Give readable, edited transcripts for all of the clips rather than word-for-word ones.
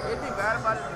Ini வேற மாதிரி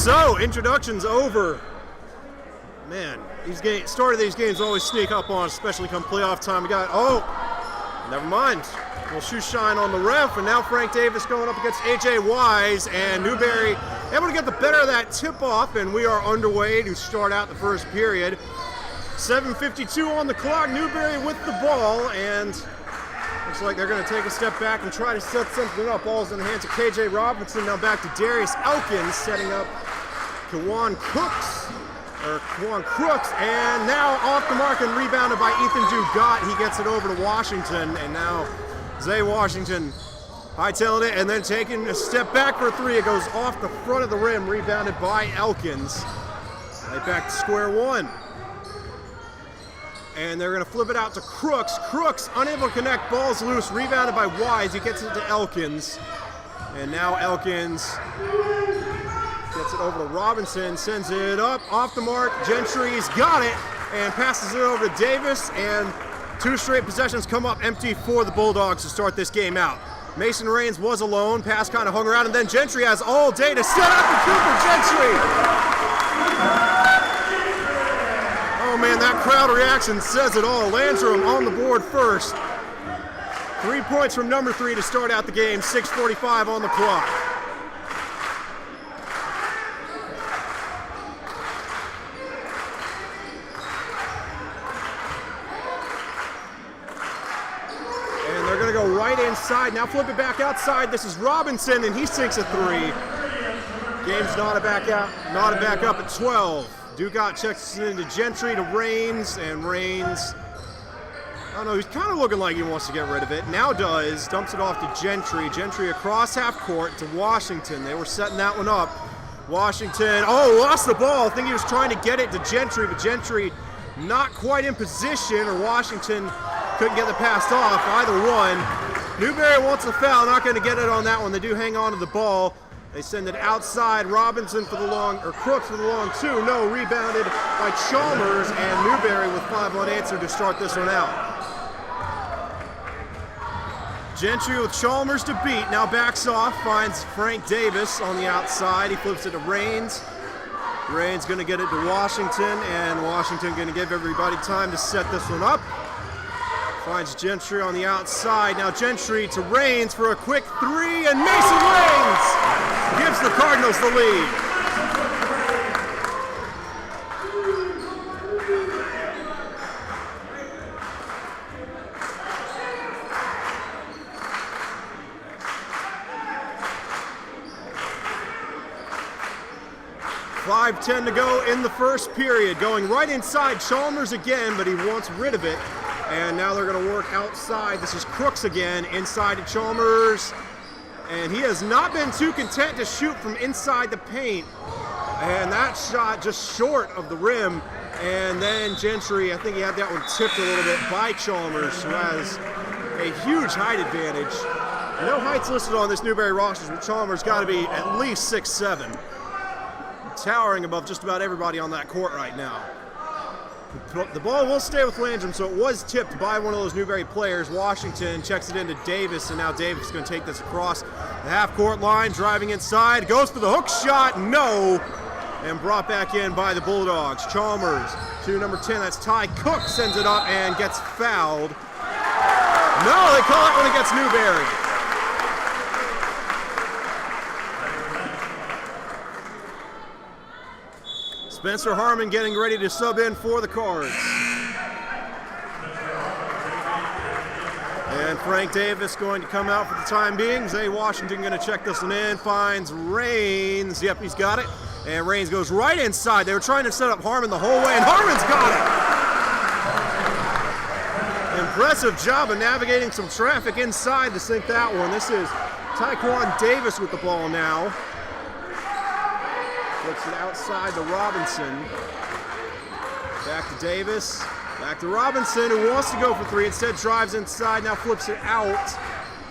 So, introductions over. Man, start of these games always sneak up on us, especially come playoff time. We got, never mind. A little shoe shine on the ref, and now Frank Davis going up against A.J. Wise, and Newberry able to get the better of that tip-off, and we are underway to start out the first period. 7:52 on the clock, Newberry with the ball, and looks like they're going to take a step back and try to set something up. Ball's in the hands of K.J. Robinson, now back to Darius Elkins, setting up Kawan Crooks, and now off the mark and rebounded by Ethan Dugat. He gets it over to Washington, and now Zay Washington hightailing it and then taking a step back for a three. It goes off the front of the rim, rebounded by Elkins. Right back to square one. And they're going to flip it out to Crooks. Crooks unable to connect, ball's loose, rebounded by Wise. He gets it to Elkins. And now Elkins gets it over to Robinson, sends it up, off the mark. Gentry's got it and passes it over to Davis. And two straight possessions come up empty for the Bulldogs to start this game out. Mason Raines was alone, pass kind of hung around, and then Gentry has all day to set up for Cooper Gentry. Oh man, that crowd reaction says it all. Landrum on the board first. 3 points from number 3 to start out the game, 6:45 on the clock. And they're gonna go right inside. Now flip it back outside. This is Robinson, and he sinks a three. Game's not a back up at 12. Dugat checks it into Gentry to Raines, and Raines, I don't know, he's kind of looking like he wants to get rid of it. Now does, dumps it off to Gentry. Gentry across half court to Washington. They were setting that one up. Washington, lost the ball. I think he was trying to get it to Gentry, but Gentry not quite in position, or Washington couldn't get the pass off. Either one. Newberry wants a foul, not going to get it on that one. They do hang on to the ball. They send it outside. Robinson for the long, or Crooks for the long two. No, rebounded by Chalmers, and Newberry with 5 unanswered to start this one out. Gentry with Chalmers to beat. Now backs off, finds Frank Davis on the outside. He flips it to Raines. Raines going to get it to Washington, and Washington going to give everybody time to set this one up. Finds Gentry on the outside. Now Gentry to Raines for a quick three, and Mason Raines gives the Cardinals the lead. .5:10 to go in the first period. Going right inside Chalmers again, but he wants rid of it. And now they're going to work outside. This is Crooks again, inside to Chalmers. And he has not been too content to shoot from inside the paint. And that shot just short of the rim. And then Gentry, I think he had that one tipped a little bit by Chalmers, who has a huge height advantage. No heights listed on this Newberry roster, but Chalmers got to be at least 6'7". Towering above just about everybody on that court right now. The ball will stay with Landrum, so it was tipped by one of those Newberry players. Washington checks it into Davis, and now Davis is going to take this across the half-court line, driving inside, goes for the hook shot, no, and brought back in by the Bulldogs. Chalmers to number 10, that's Ty Cook, sends it up and gets fouled. No, they call it when it gets Newberry. Spencer Harmon getting ready to sub in for the Cards. And Frank Davis going to come out for the time being. Zay Washington going to check this one in, finds Raines. Yep, he's got it. And Raines goes right inside. They were trying to set up Harmon the whole way, and Harmon's got it. Impressive job of navigating some traffic inside to sink that one. This is Tyquan Davis with the ball now. Flips it outside to Robinson. Back to Davis. Back to Robinson, who wants to go for three. Instead drives inside, now flips it out.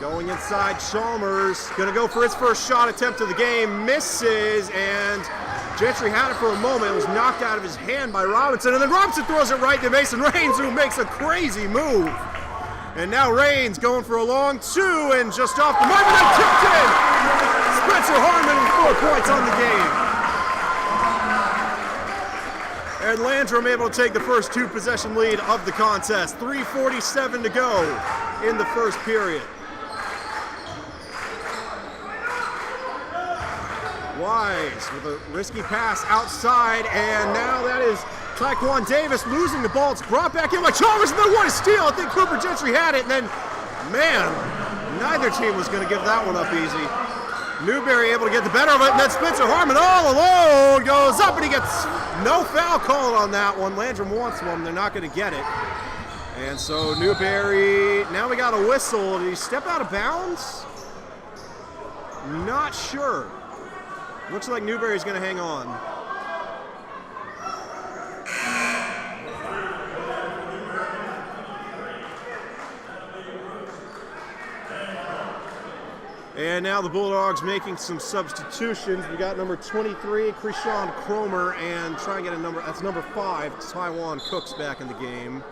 Going inside, Chalmers. Going to go for his first shot attempt of the game. Misses, and Gentry had it for a moment. It was knocked out of his hand by Robinson, and then Robinson throws it right to Mason Raines, who makes a crazy move. And now Raines going for a long two, and just off the mark, and then tipped in. Spencer Harmon with 4 points on the game. And Landrum able to take the first 2-possession lead of the contest. 3:47 to go in the first period. Wise with a risky pass outside, and now that is Taekwon Davis losing the ball. It's brought back in by Chalmers, and then what a steal! I think Cooper Gentry had it, and then, man, neither team was going to give that one up easy. Newberry able to get the better of it, and then Spencer Harmon all alone goes up, and he gets no foul called on that one. Landrum wants one, they're not going to get it. And so Newberry, now we got a whistle. Did he step out of bounds? Not sure. Looks like Newberry's going to hang on. And now the Bulldogs making some substitutions. We got number 23, Krishan Cromer, and try and get a number, that's number 5, Taiwan Cooks back in the game.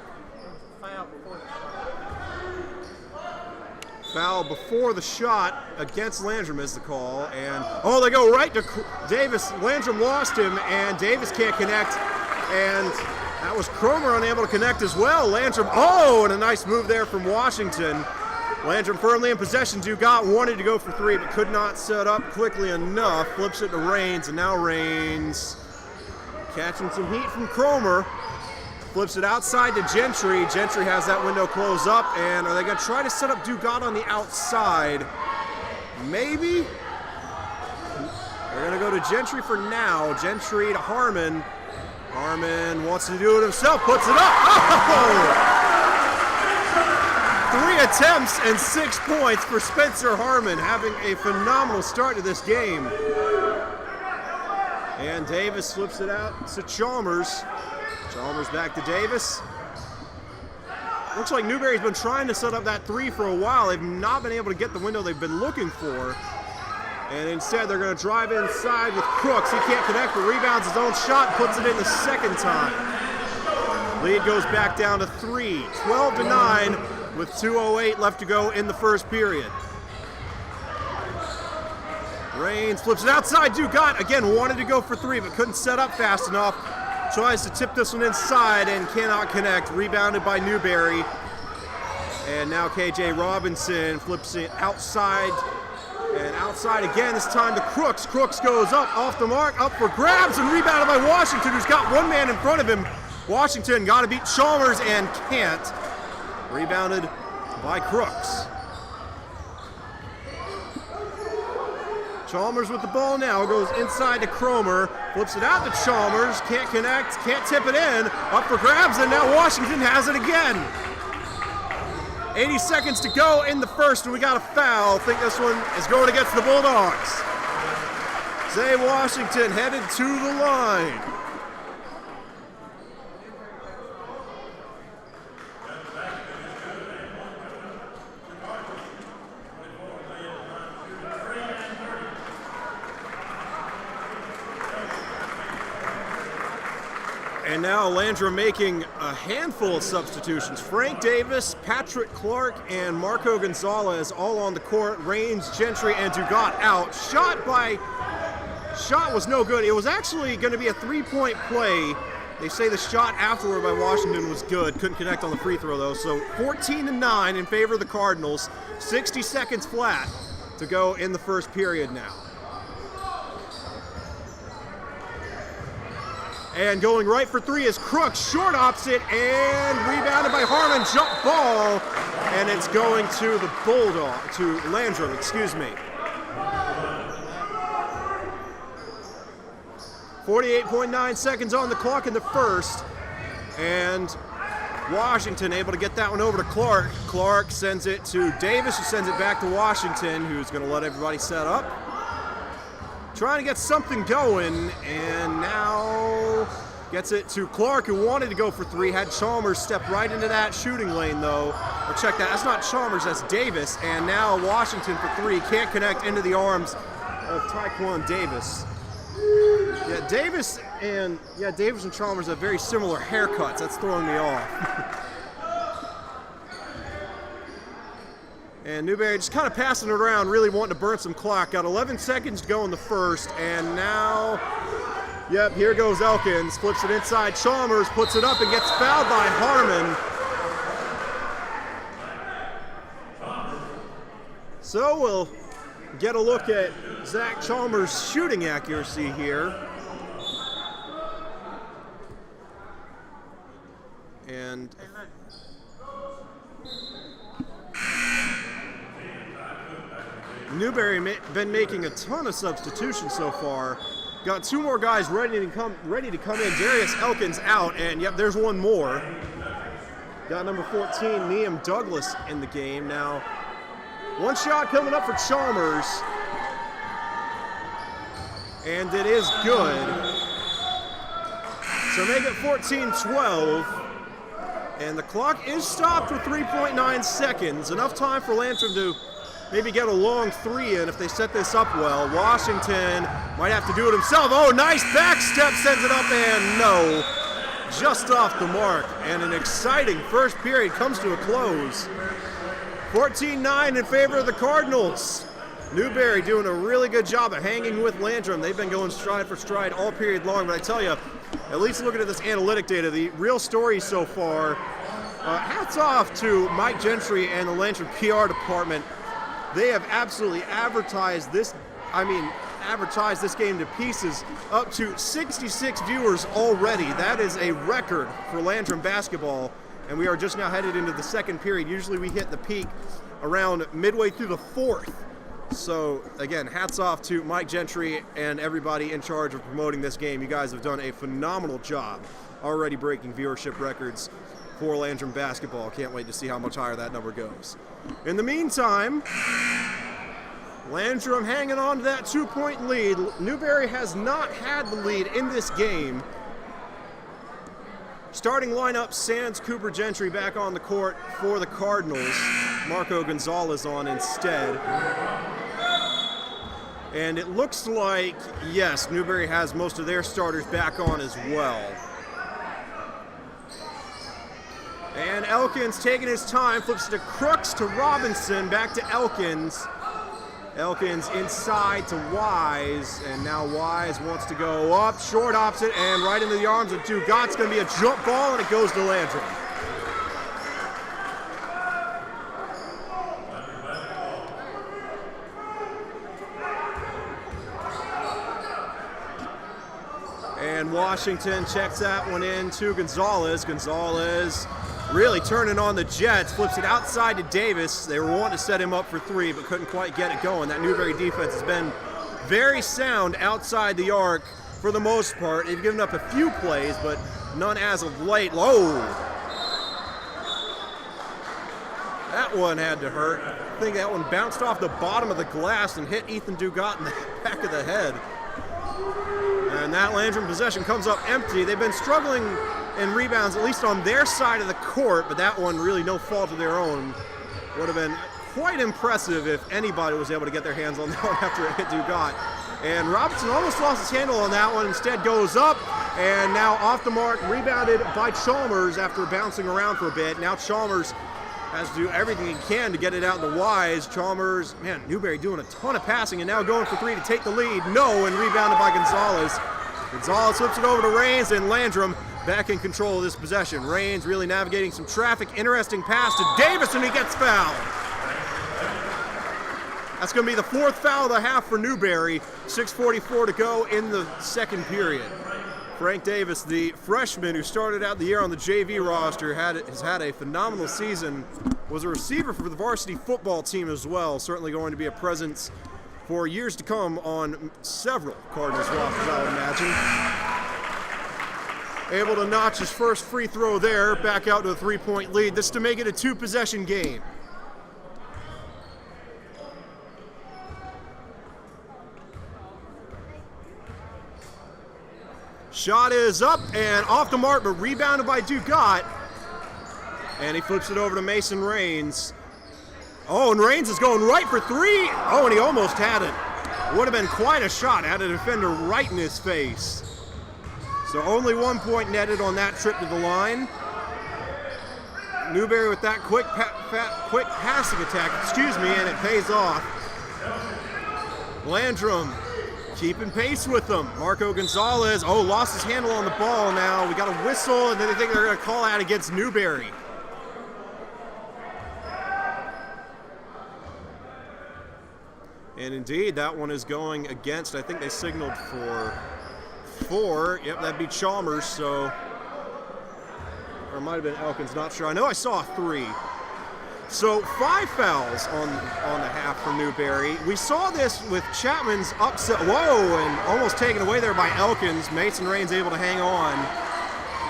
Foul before the shot against Landrum is the call, and oh, they go right to Davis. Landrum lost him, and Davis can't connect, and that was Cromer unable to connect as well. Landrum, oh, and a nice move there from Washington. Landrum firmly in possession. Dugat wanted to go for 3, but could not set up quickly enough. Flips it to Rains, and now Rains catching some heat from Cromer. Flips it outside to Gentry. Gentry has that window close up, and are they going to try to set up Dugat on the outside? Maybe? They're going to go to Gentry for now. Gentry to Harmon. Harmon wants to do it himself, puts it up. Oh! 3 attempts and 6 points for Spencer Harmon, having a phenomenal start to this game. And Davis flips it out to Chalmers. Chalmers back to Davis. Looks like Newberry's been trying to set up that 3 for a while. They've not been able to get the window they've been looking for. And instead they're going to drive inside with Crooks. He can't connect, but rebounds his own shot, puts it in the second time. Lead goes back down to 3, 12-9 with 2:08 left to go in the first period. Rains flips it outside. Dugat again wanted to go for 3, but couldn't set up fast enough. Tries to tip this one inside and cannot connect. Rebounded by Newberry. And now KJ Robinson flips it outside. And outside again, this time to Crooks. Crooks goes up, off the mark, up for grabs, and rebounded by Washington, who's got one man in front of him. Washington got to beat Chalmers and can't. Rebounded by Crooks. Chalmers with the ball now, goes inside to Cromer, flips it out to Chalmers, can't connect, can't tip it in, up for grabs, and now Washington has it again. 80 seconds to go in the first, and we got a foul. I think this one is going against the Bulldogs. Zay Washington headed to the line. And now Landrum making a handful of substitutions. Frank Davis, Patrick Clark, and Marco Gonzalez all on the court. Rains, Gentry, and Dugat out. Shot was no good. It was actually going to be a 3-point play. They say the shot afterward by Washington was good. Couldn't connect on the free throw though. So 14-9 in favor of the Cardinals. 60 seconds flat to go in the first period now. And going right for 3 is Crooks, short opposite, and rebounded by Harmon, jump ball, and it's going to the to Landrum, excuse me. 48.9 seconds on the clock in the first, and Washington able to get that one over to Clark. Clark sends it to Davis, who sends it back to Washington, who's going to let everybody set up. Trying to get something going, and now gets it to Clark, who wanted to go for 3. Had Chalmers step right into that shooting lane, though. Or check that, that's not Chalmers, that's Davis. And now Washington for 3, can't connect into the arms of Taekwon Davis. Davis and Chalmers have very similar haircuts. That's throwing me off. And Newberry just kind of passing it around, really wanting to burn some clock. Got 11 seconds to go in the first, and now Yep, here goes Elkins, flips it inside. Chalmers puts it up and gets fouled by Harmon. So we'll get a look at Zach Chalmers' shooting accuracy here. And Newberry been making a ton of substitutions so far. Got two more guys ready to come in. Darius Elkins out, and yep, there's one more. Got number 14, Liam Douglas, in the game. Now, one shot coming up for Chalmers, and it is good. So make it 14-12, and the clock is stopped with 3.9 seconds. Enough time for Landrum to maybe get a long three in if they set this up well. Washington might have to do it himself. Oh, nice back step, sends it up, and no. Just off the mark, and an exciting first period comes to a close. 14-9 in favor of the Cardinals. Newberry doing a really good job of hanging with Landrum. They've been going stride for stride all period long, but I tell you, at least looking at this analytic data, the real story so far, hats off to Mike Gentry and the Landrum PR department. They have absolutely advertised this game to pieces. Up to 66 viewers already. That is a record for Landrum basketball, and we are just now headed into the second period. Usually we hit the peak around midway through the fourth. So again, hats off to Mike Gentry and everybody in charge of promoting this game. You guys have done a phenomenal job, already breaking viewership records for Landrum basketball. Can't wait to see how much higher that number goes. In the meantime, Landrum hanging on to that 2-point lead. Newberry has not had the lead in this game. Starting lineup, Sands, Cooper, Gentry back on the court for the Cardinals. Marco Gonzalez on instead. And it looks like, yes, Newberry has most of their starters back on as well. And Elkins taking his time, flips it to Crooks, to Robinson, back to Elkins. Elkins inside to Wise, and now Wise wants to go up, short opposite, and right into the arms of Dugat. It's going to be a jump ball, and it goes to Landrum. And Washington checks that one in to Gonzalez. Gonzalez really turning on the Jets, flips it outside to Davis. They were wanting to set him up for three, but couldn't quite get it going. That Newberry defense has been very sound outside the arc for the most part. They've given up a few plays, but none as of late. Low. That one had to hurt. I think that one bounced off the bottom of the glass and hit Ethan Dugat in the back of the head. And that Landrum possession comes up empty. They've been struggling in rebounds, at least on their side of the court, but that one really no fault of their own. Would have been quite impressive if anybody was able to get their hands on that one after it hit Dugat. And Robinson almost lost his handle on that one, instead goes up, and now off the mark, rebounded by Chalmers after bouncing around for a bit. Now Chalmers has to do everything he can to get it out to Wise. Chalmers, man, Newberry doing a ton of passing and now going for three to take the lead. No, and rebounded by Gonzalez. Gonzalez flips it over to Raines, and Landrum back in control of this possession. Raines really navigating some traffic. Interesting pass to Davis, and he gets fouled. That's going to be the fourth foul of the half for Newberry. 6:44 to go in the second period. Frank Davis, the freshman who started out the year on the JV roster, has had a phenomenal season. Was a receiver for the varsity football team as well. Certainly going to be a presence for years to come on several Cardinals rosters, I would imagine. Able to notch his first free throw there, back out to a 3-point lead. This to make it a 2-possession game. Shot is up and off the mark, but rebounded by Dugat. And he flips it over to Mason Raines. Oh, and Raines is going right for three. Oh, and he almost had it. Would have been quite a shot. Had a defender right in his face. So only 1 point netted on that trip to the line. Newberry with that quick passing attack, and it pays off. Landrum keeping pace with them. Marco Gonzalez, lost his handle on the ball now. We got a whistle, and then they think they're going to call out against Newberry. And indeed, that one is going against. I think they signaled for 4. Yep, that'd be Chalmers, so. Or it might have been Elkins, not sure. I know I saw 3. So 5 fouls on the half for Newberry. We saw this with Chapman's upset. Whoa, and almost taken away there by Elkins. Mason Raines able to hang on.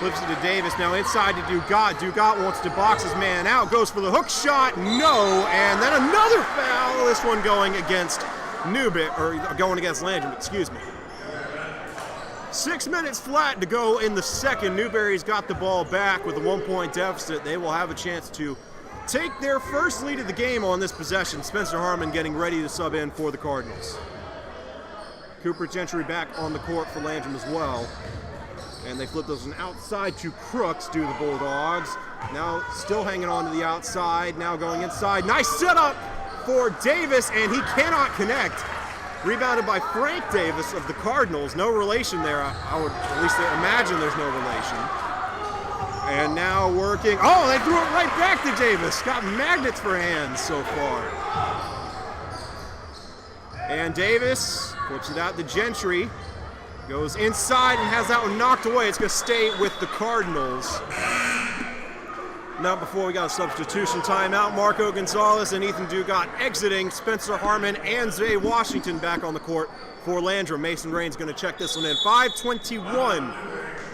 Flips it to Davis. Now inside to Dugat. Dugat wants to box his man out. Goes for the hook shot. No. And then another foul. This one going against Newberry, or going against Landrum, excuse me. 6 minutes flat to go in the second. Newberry's got the ball back with a 1-point deficit. They will have a chance to take their first lead of the game on this possession. Spencer Harmon getting ready to sub in for the Cardinals. Cooper Gentry back on the court for Landrum as well. And they flip those outside to Crooks, do the Bulldogs. Now still hanging on to the outside, now going inside. Nice setup for Davis, and he cannot connect. Rebounded by Frank Davis of the Cardinals. No relation there. I would at least imagine there's no relation. And now working. Oh, they threw it right back to Davis. Got magnets for hands so far. And Davis flips it out to Gentry. Goes inside and has that one knocked away. It's going to stay with the Cardinals. Now before we got a substitution timeout, Marco Gonzalez and Ethan Dugat exiting. Spencer Harmon and Zay Washington back on the court for Landrum. Mason Raines going to check this one in. 5:21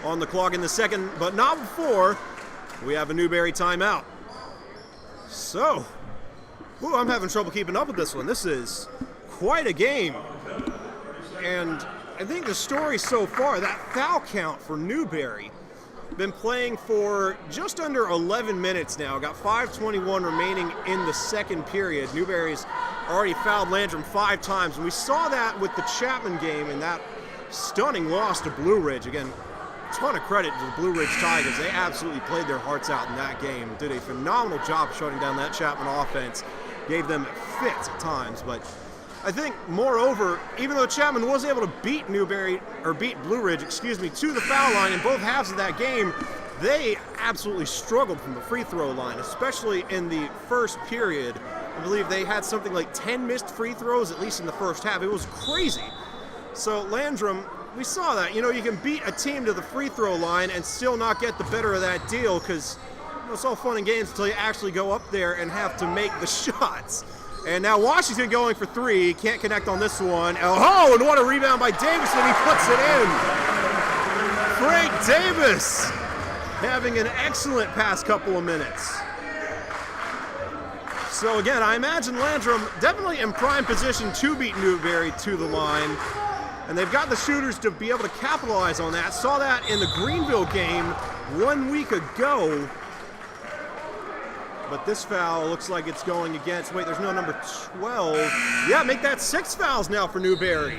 on the clock in the second, but not before we have a Newberry timeout. So, I'm having trouble keeping up with this one. This is quite a game. And I think the story so far, that foul count for Newberry, been playing for just under 11 minutes now. Got 5:21 remaining in the second period. Newberry's already fouled Landrum 5 times, and we saw that with the Chapman game and that stunning loss to Blue Ridge. Again, a ton of credit to the Blue Ridge Tigers. They absolutely played their hearts out in that game. Did a phenomenal job shutting down that Chapman offense. Gave them fits at times, but I think, moreover, even though Chapman was able to beat Blue Ridge, to the foul line in both halves of that game, they absolutely struggled from the free throw line, especially in the first period. I believe they had something like 10 missed free throws, at least in the first half. It was crazy. So Landrum, we saw that. You can beat a team to the free throw line and still not get the better of that deal, because it's all fun and games until you actually go up there and have to make the shots. And now Washington going for 3. Can't connect on this one. Oh, and what a rebound by Davis, and he puts it in. Frank Davis having an excellent past couple of minutes. So again, I imagine Landrum definitely in prime position to beat Newberry to the line. And they've got the shooters to be able to capitalize on that. Saw that in the Greenville game 1 week ago. But this foul looks like it's going against, wait, there's no number 12. Yeah, make that 6 fouls now for Newberry.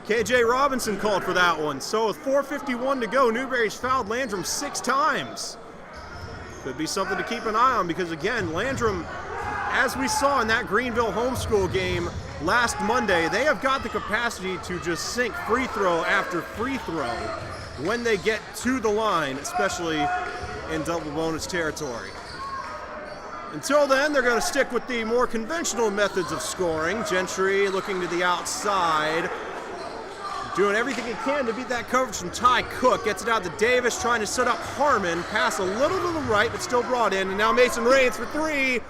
KJ Robinson called for that one. So with 4:51 to go, Newberry's fouled Landrum 6 times. Could be something to keep an eye on, because again, Landrum, as we saw in that Greenville homeschool game last Monday, they have got the capacity to just sink free throw after free throw when they get to the line, especially in double bonus territory. Until then, they're going to stick with the more conventional methods of scoring. Gentry looking to the outside, doing everything he can to beat that coverage from Ty Cook. Gets it out to Davis, trying to set up Harmon. Pass a little to the right, but still brought in. And now Mason Raines for 3,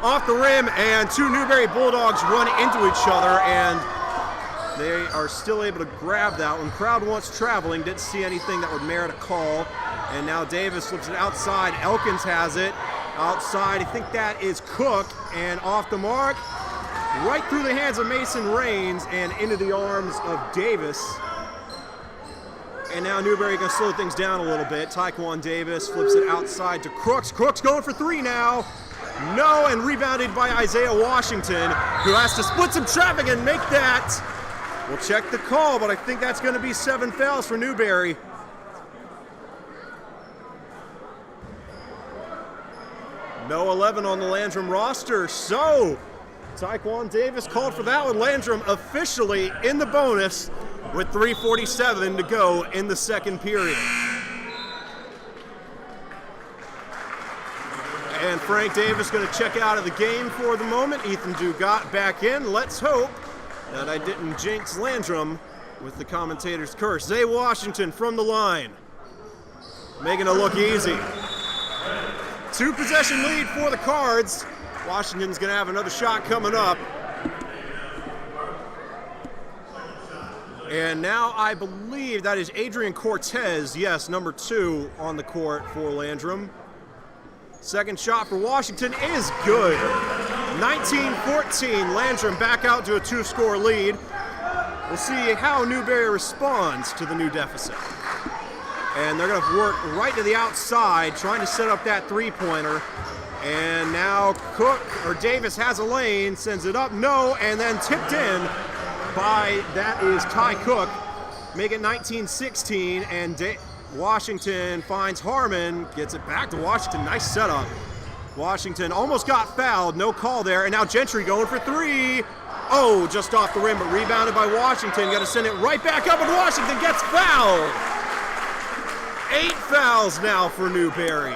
off the rim, and 2 Newberry Bulldogs run into each other, and they are still able to grab that one. Crowd once traveling, didn't see anything that would merit a call. And now Davis flips it outside. Elkins has it outside. I think that is Cook, and off the mark, right through the hands of Mason Raines and into the arms of Davis. And now Newberry going to slow things down a little bit. Taekwon Davis flips it outside to Crooks. Crooks going for 3 now. No, and rebounded by Isaiah Washington, who has to split some traffic and make that. We'll check the call, but I think that's going to be 7 fouls for Newberry. No 11 on the Landrum roster, so Taekwon Davis called for that one. Landrum officially in the bonus with 3:47 to go in the second period. And Frank Davis going to check out of the game for the moment. Ethan Dugat back in. Let's hope that I didn't jinx Landrum with the commentator's curse. Zay Washington from the line, making it look easy. 2-possession lead for the Cards. Washington's going to have another shot coming up. And now I believe that is Adrian Cortez, yes, number 2 on the court for Landrum. Second shot for Washington is good. 19-14, Landrum back out to a 2-score lead. We'll see how Newberry responds to the new deficit. And they're going to work right to the outside, trying to set up that three-pointer. And now Davis has a lane, sends it up, no, and then tipped in by, that is Ty Cook. Make it 19-16, and Washington finds Harmon, gets it back to Washington. Nice setup. Washington almost got fouled, no call there, and now Gentry going for 3. Oh, just off the rim, but rebounded by Washington. Got to send it right back up, and Washington gets fouled. 8 fouls now for Newberry.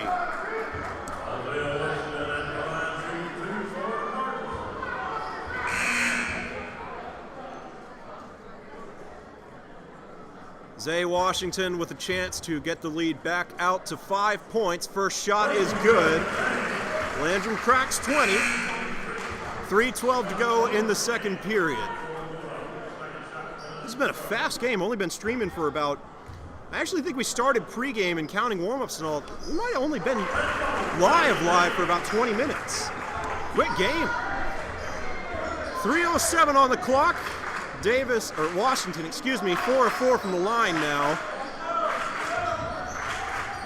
Zay Washington with a chance to get the lead back out to 5 points. First shot is good. Landrum cracks 20. 3:12 to go in the second period. This has been a fast game. Only been streaming for about, I actually think we started pregame and counting warm-ups and all. We might have only been live for about 20 minutes. Quick game. 3:07 on the clock. Washington, 4 of 4 from the line now.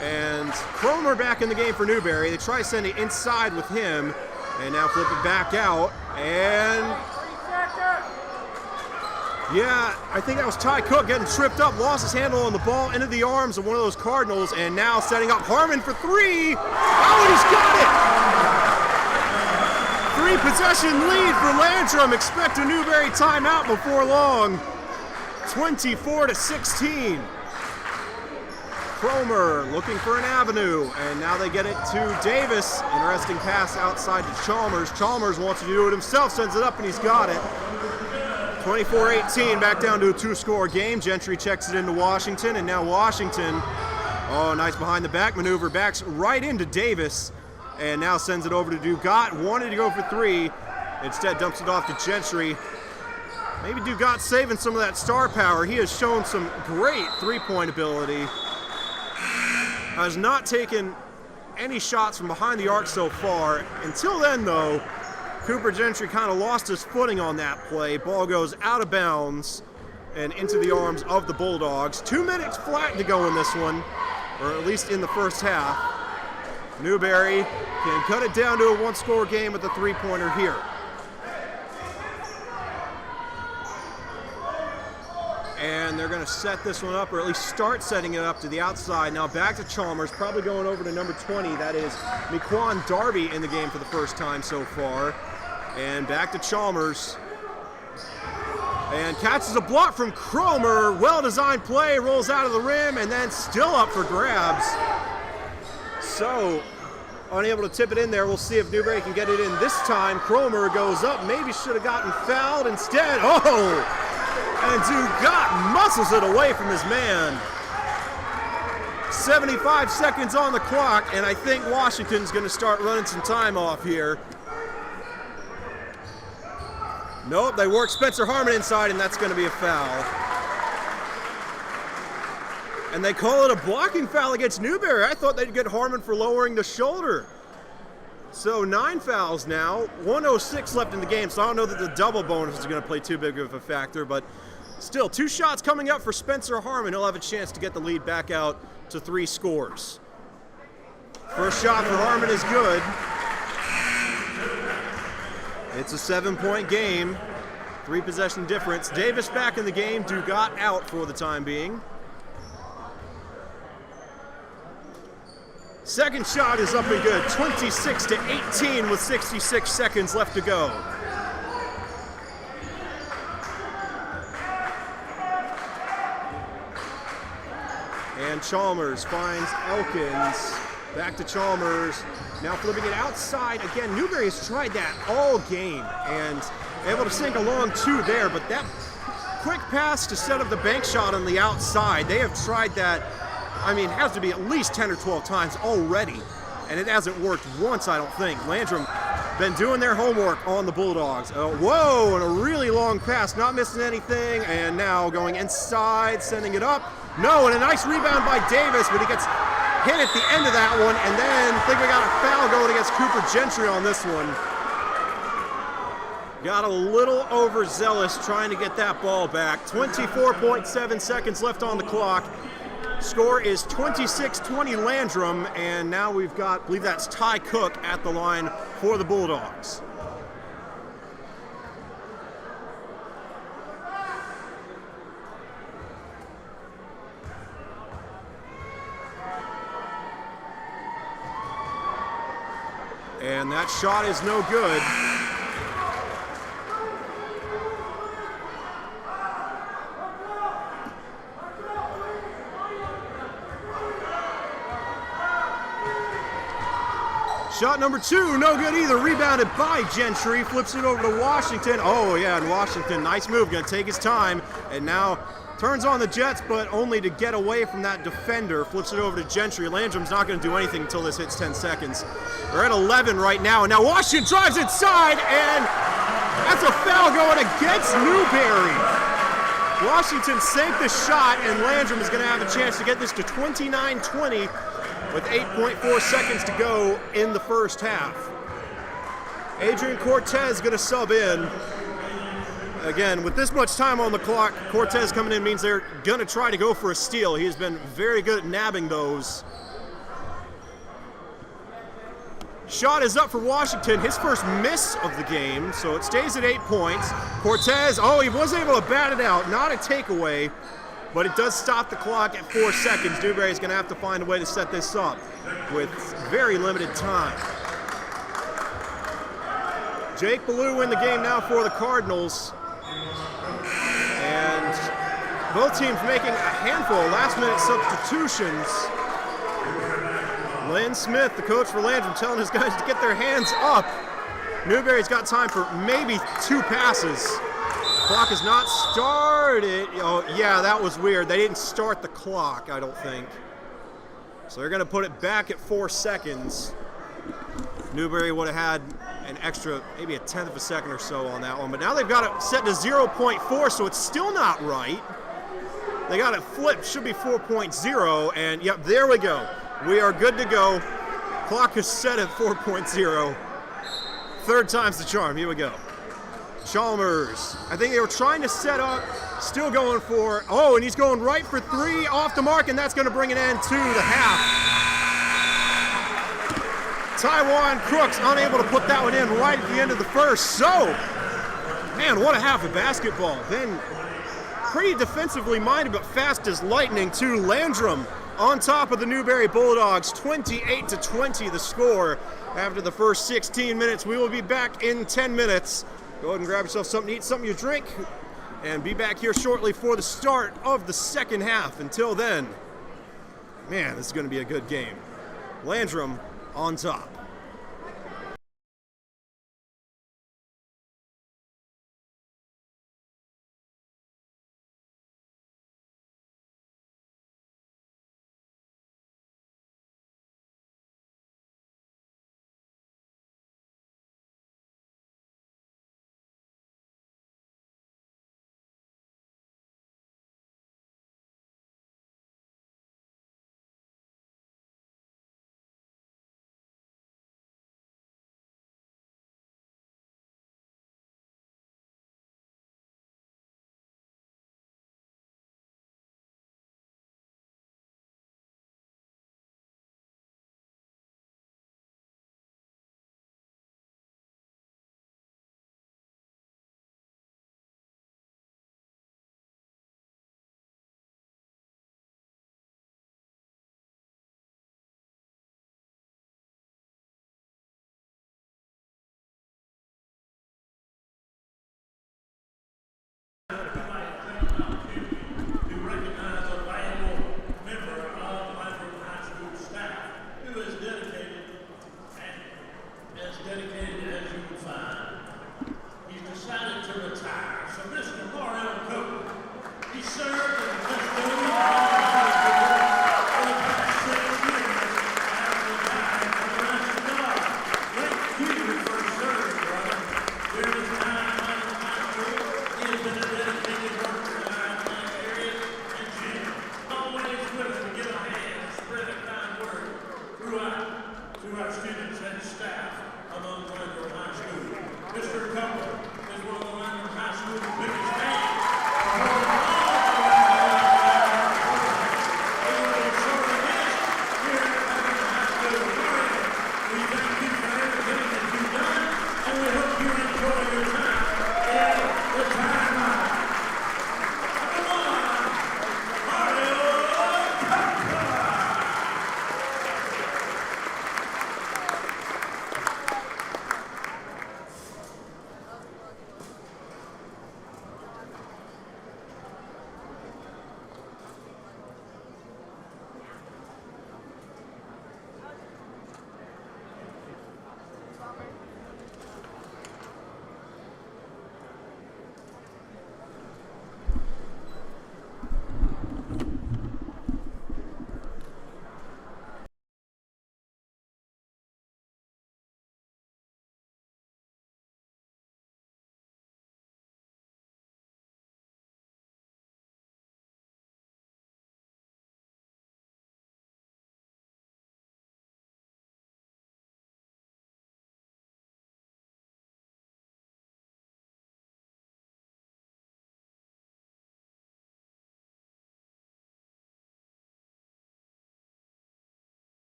And Cromer back in the game for Newberry. They try to send it inside with him, and now flip it back out. And yeah, I think that was Ty Cook getting tripped up, lost his handle on the ball, into the arms of one of those Cardinals, and now setting up Harmon for 3. Oh, and he's got it! 3-possession lead for Landrum. Expect a Newberry timeout before long. 24-16. Cromer looking for an avenue, and now they get it to Davis. Interesting pass outside to Chalmers. Chalmers wants to do it himself, sends it up, and he's got it. 24-18, back down to a 2-score game. Gentry checks it into Washington, and now Washington, oh, nice behind the back maneuver, backs right into Davis, and now sends it over to Dugat. Wanted to go for 3, instead dumps it off to Gentry. Maybe Dugat saving some of that star power. He has shown some great three-point ability. Has not taken any shots from behind the arc so far. Until then, though, Cooper Gentry kind of lost his footing on that play. Ball goes out of bounds and into the arms of the Bulldogs. 2 minutes flat to go in this one, or at least in the first half. Newberry can cut it down to a 1-score game with a 3-pointer here. And they're going to set this one up, or at least start setting it up to the outside. Now back to Chalmers, probably going over to number 20. That is Miquan Darby in the game for the first time so far. And back to Chalmers. And catches a block from Cromer. Well-designed play, rolls out of the rim, and then still up for grabs. So, unable to tip it in there. We'll see if Newberry can get it in this time. Cromer goes up, maybe should have gotten fouled instead. Oh! And Dugat muscles it away from his man. 75 seconds on the clock, and I think Washington's going to start running some time off here. Nope, they work Spencer Harmon inside, and that's going to be a foul. And they call it a blocking foul against Newberry. I thought they'd get Harmon for lowering the shoulder. So 9 fouls now, 1:06 left in the game, so I don't know that the double bonus is going to play too big of a factor, but still, 2 shots coming up for Spencer Harmon. He'll have a chance to get the lead back out to 3 scores. First shot for Harmon is good. It's a 7-point game, 3-possession difference. Davis back in the game, Dugat out for the time being. Second shot is up and good, 26-18 with 66 seconds left to go. And Chalmers finds Elkins. Back to Chalmers. Now flipping it outside. Again, Newberry has tried that all game and able to sink along two there, but that quick pass to set up the bank shot on the outside, they have tried that, I mean, it has to be at least 10 or 12 times already, and it hasn't worked once, I don't think. Landrum been doing their homework on the Bulldogs. Whoa, and a really long pass, not missing anything, and now going inside, sending it up. No, and a nice rebound by Davis, but he gets hit at the end of that one, and then I think we got a foul going against Cooper Gentry on this one. Got a little overzealous trying to get that ball back. 24.7 seconds left on the clock. Score is 26-20 Landrum, and now we've got, I believe that's Ty Cook at the line for the Bulldogs. And that shot is no good. Shot number two, no good either. Rebounded by Gentry, flips it over to Washington. Oh yeah, and Washington, nice move, gonna take his time, and now turns on the Jets, but only to get away from that defender. Flips it over to Gentry. Landrum's not gonna do anything until this hits 10 seconds. We're at 11 right now, and now Washington drives inside, and that's a foul going against Newberry. Washington sank the shot, and Landrum is gonna have a chance to get this to 29-20. With 8.4 seconds to go in the first half. Adrian Cortez gonna sub in. Again, with this much time on the clock, Cortez coming in means they're gonna try to go for a steal. He has been very good at nabbing those. Shot is up for Washington, his first miss of the game, so it stays at 8 points. Cortez, oh, he was able to bat it out, not a takeaway. But it does stop the clock at 4 seconds. Newberry's going to have to find a way to set this up with very limited time. Jake Ballou in the game now for the Cardinals. And both teams making a handful of last-minute substitutions. Lynn Smith, the coach for Landrum, telling his guys to get their hands up. Newberry's got time for maybe 2 passes. Clock is not started. Oh, yeah, that was weird. They didn't start the clock, I don't think. So they're going to put it back at 4 seconds. Newberry would have had an extra, maybe a 1/10 of a second or so on that one. But now they've got it set to 0.4, so it's still not right. They got it flipped. Should be 4.0. And, yep, there we go. We are good to go. Clock is set at 4.0. Third time's the charm. Here we go. Chalmers, I think they were trying to set up, still going for, oh, and he's going right for 3 off the mark, and that's going to bring an end to the half. Taiwan Crooks unable to put that one in right at the end of the first. So, man, what a half of basketball. Then pretty defensively minded, but fast as lightning too. Landrum on top of the Newberry Bulldogs, 28-20 the score after the first 16 minutes. We will be back in 10 minutes. Go ahead and grab yourself something to eat, something to drink, and be back here shortly for the start of the second half. Until then, man, this is going to be a good game. Landrum on top.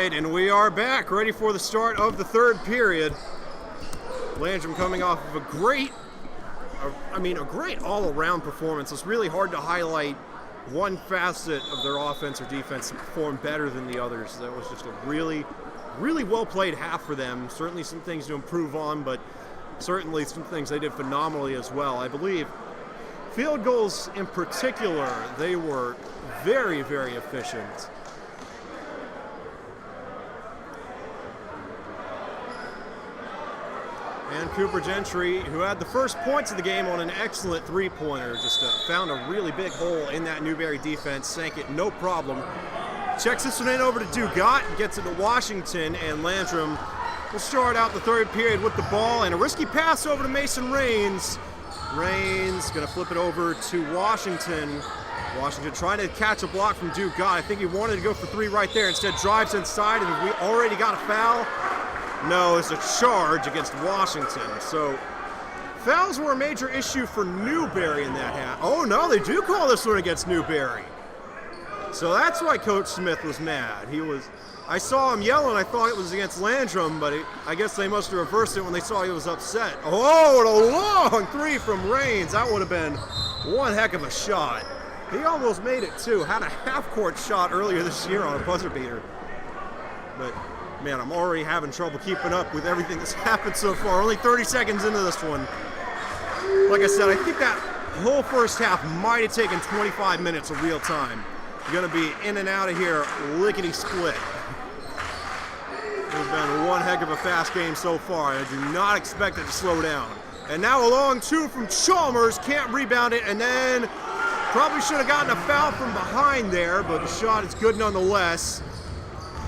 right, and we are back, ready for the start of the third period. Landrum coming off of a great all-around performance. It's really hard to highlight one facet of their offense or defense that performed better than the others. That was just a really, really well-played half for them. Certainly some things to improve on, but certainly some things they did phenomenally as well. I believe field goals in particular, they were very, very efficient. And Cooper Gentry, who had the first points of the game on an excellent three-pointer, just found a really big hole in that Newberry defense, sank it no problem. Checks this one in over to Dugat, gets it to Washington, and Landrum will start out the third period with the ball, and a risky pass over to Mason Rains. Rains gonna flip it over to Washington. Washington trying to catch a block from Dugat. I think he wanted to go for three right there. Instead drives inside, and we already got a foul. No, it's a charge against Washington. So fouls were a major issue for Newberry in that half. Oh no, they do call this one against Newberry. So that's why Coach Smith was mad. I saw him yelling, I thought it was against Landrum, but I guess they must have reversed it when they saw he was upset. Oh, and a long three from Rains. That would have been one heck of a shot. He almost made it too. Had a half-court shot earlier this year on a buzzer beater. But man, I'm already having trouble keeping up with everything that's happened so far. Only 30 seconds into this one. Like I said, I think that whole first half might have taken 25 minutes of real time. You're gonna be in and out of here lickety-split. It's been one heck of a fast game so far. I do not expect it to slow down. And now a long two from Chalmers, can't rebound it, and then probably should have gotten a foul from behind there, but the shot is good nonetheless.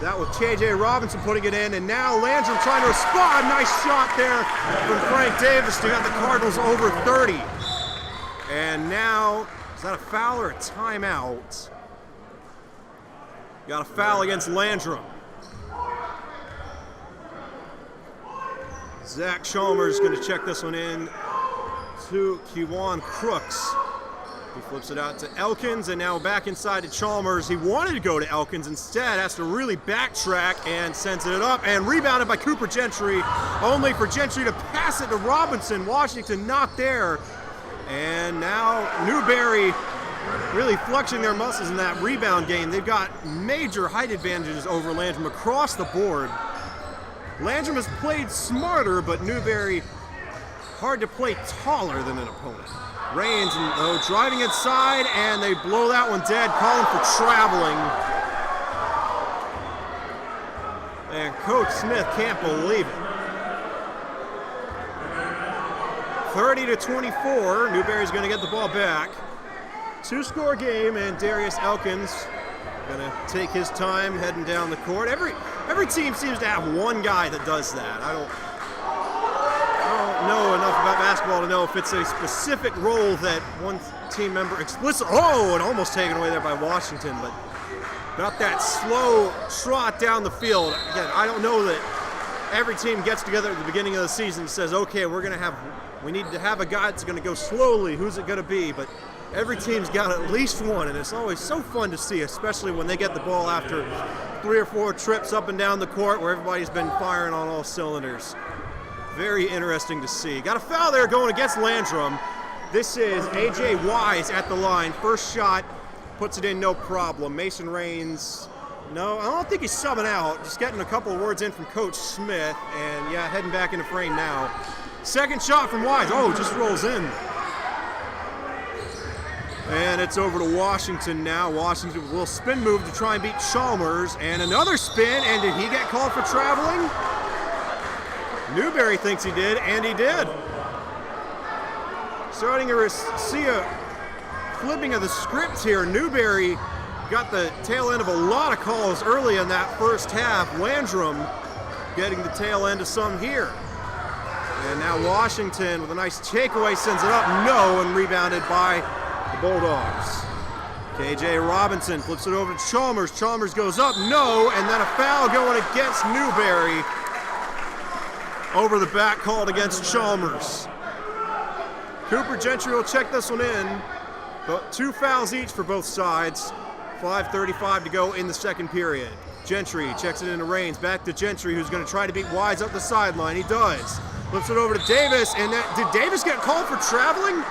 That was K.J. Robinson putting it in, and now Landrum trying to respond. Nice shot there from Frank Davis to get the Cardinals over 30. And now, is that a foul or a timeout? Got a foul against Landrum. Zach Chalmers going to check this one in to Kewan Crooks. He flips it out to Elkins, and now back inside to Chalmers. He wanted to go to Elkins, instead has to really backtrack and sends it up, and rebounded by Cooper Gentry, only for Gentry to pass it to Robinson. Washington not there. And now Newberry really flexing their muscles in that rebound game. They've got major height advantages over Landrum across the board. Landrum has played smarter, but Newberry hard to play taller than an opponent. Rains driving inside, and they blow that one dead, calling for traveling. And Coach Smith can't believe it. 30-24, Newberry's gonna get the ball back. Two-score game, and Darius Elkins gonna take his time heading down the court. Every team seems to have one guy that does that. I don't know enough about basketball to know if it's a specific role that one team member and almost taken away there by Washington, but got that slow trot down the field. Again, I don't know that every team gets together at the beginning of the season and says, okay, we need to have a guy that's gonna go slowly. Who's it gonna be? But every team's got at least one, and it's always so fun to see, especially when they get the ball after 3 or 4 trips up and down the court where everybody's been firing on all cylinders. Very interesting to see. Got a foul there going against Landrum. This is A.J. Wise at the line. First shot, puts it in no problem. Mason Rains, no, I don't think he's subbing out. Just getting a couple of words in from Coach Smith, and yeah, heading back into frame now. Second shot from Wise, just rolls in. And it's over to Washington now. Washington will spin move to try and beat Chalmers, and another spin, and did he get called for traveling? Newberry thinks he did, and he did. Starting to see a flipping of the script here. Newberry got the tail end of a lot of calls early in that first half. Landrum getting the tail end of some here. And now Washington with a nice takeaway sends it up, no, and rebounded by the Bulldogs. K.J. Robinson flips it over to Chalmers. Chalmers goes up, no, and then a foul going against Newberry. Over the back called against Chalmers. Cooper Gentry will check this one in, but 2 fouls each for both sides. 5:35 to go in the second period. Gentry checks it into Rains. Back to Gentry, who's going to try to beat Wise up the sideline. He does. Flips it over to Davis, and did Davis get called for traveling?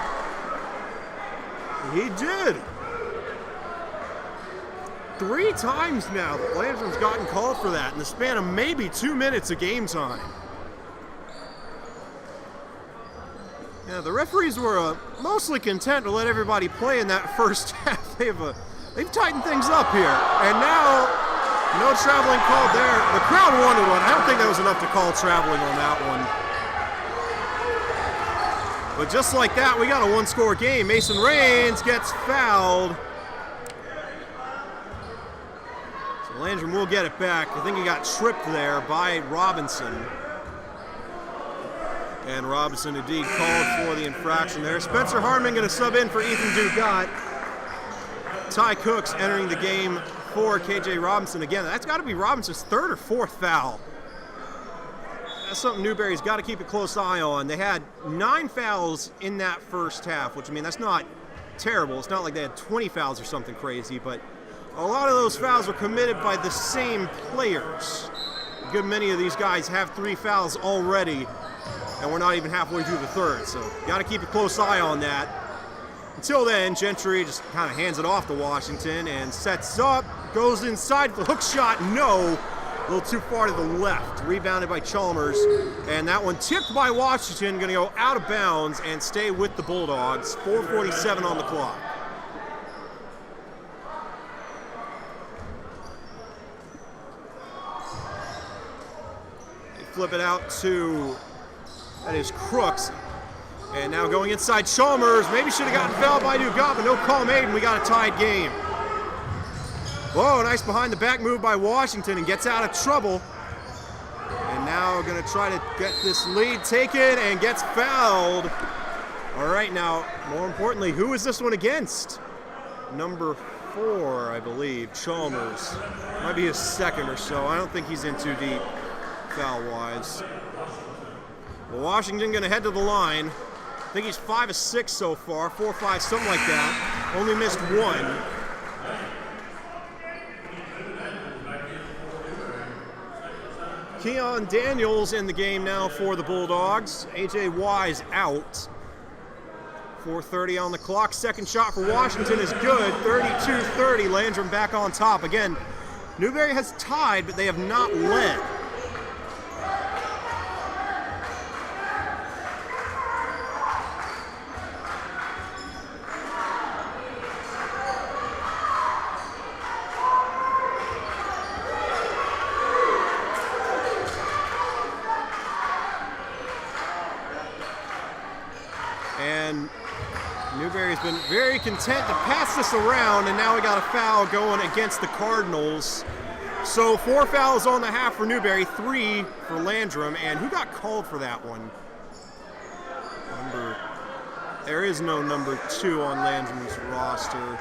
He did. 3 times now that Landrum's gotten called for that in the span of maybe 2 minutes of game time. Yeah, the referees were mostly content to let everybody play in that first half. They've tightened things up here, and now no traveling called there. The crowd wanted one. I don't think that was enough to call traveling on that one. But just like that, we got a 1-score game. Mason Rains gets fouled. So Landrum will get it back. I think he got tripped there by Robinson. And Robinson indeed called for the infraction there. Spencer Harmon going to sub in for Ethan Dugat. Ty Cooks entering the game for KJ Robinson again. That's got to be Robinson's 3rd or 4th foul. That's something Newberry's got to keep a close eye on. They had 9 fouls in that first half, which, I mean, that's not terrible. It's not like they had 20 fouls or something crazy, but a lot of those fouls were committed by the same players. A good many of these guys have 3 fouls already, and we're not even halfway through the 3rd, so got to keep a close eye on that. Until then, Gentry just kind of hands it off to Washington and sets up, goes inside for the hook shot, no. A little too far to the left, rebounded by Chalmers, and that one tipped by Washington, going to go out of bounds and stay with the Bulldogs. 4:47 on the clock. They flip it out to, that is Crooks, and now going inside Chalmers. Maybe should have gotten fouled by Dugat, but no call made, and we got a tied game. Whoa, nice behind the back move by Washington, and gets out of trouble. And now going to try to get this lead taken and gets fouled. All right, now, more importantly, who is this one against? Number 4, I believe, Chalmers. Might be his 2nd or so. I don't think he's in too deep foul-wise. Well, Washington going to head to the line. I think he's 5 of 6 so far, 4 or 5, something like that. Only missed 1. Keon Daniels in the game now for the Bulldogs. A.J. Wise out. 4:30 on the clock. Second shot for Washington is good. 32-30. Landrum back on top. Again, Newberry has tied, but they have not led. And Newberry's been very content to pass this around, and now we got a foul going against the Cardinals. So 4 fouls on the half for Newberry, 3 for Landrum, and who got called for that one? There is no number 2 on Landrum's roster.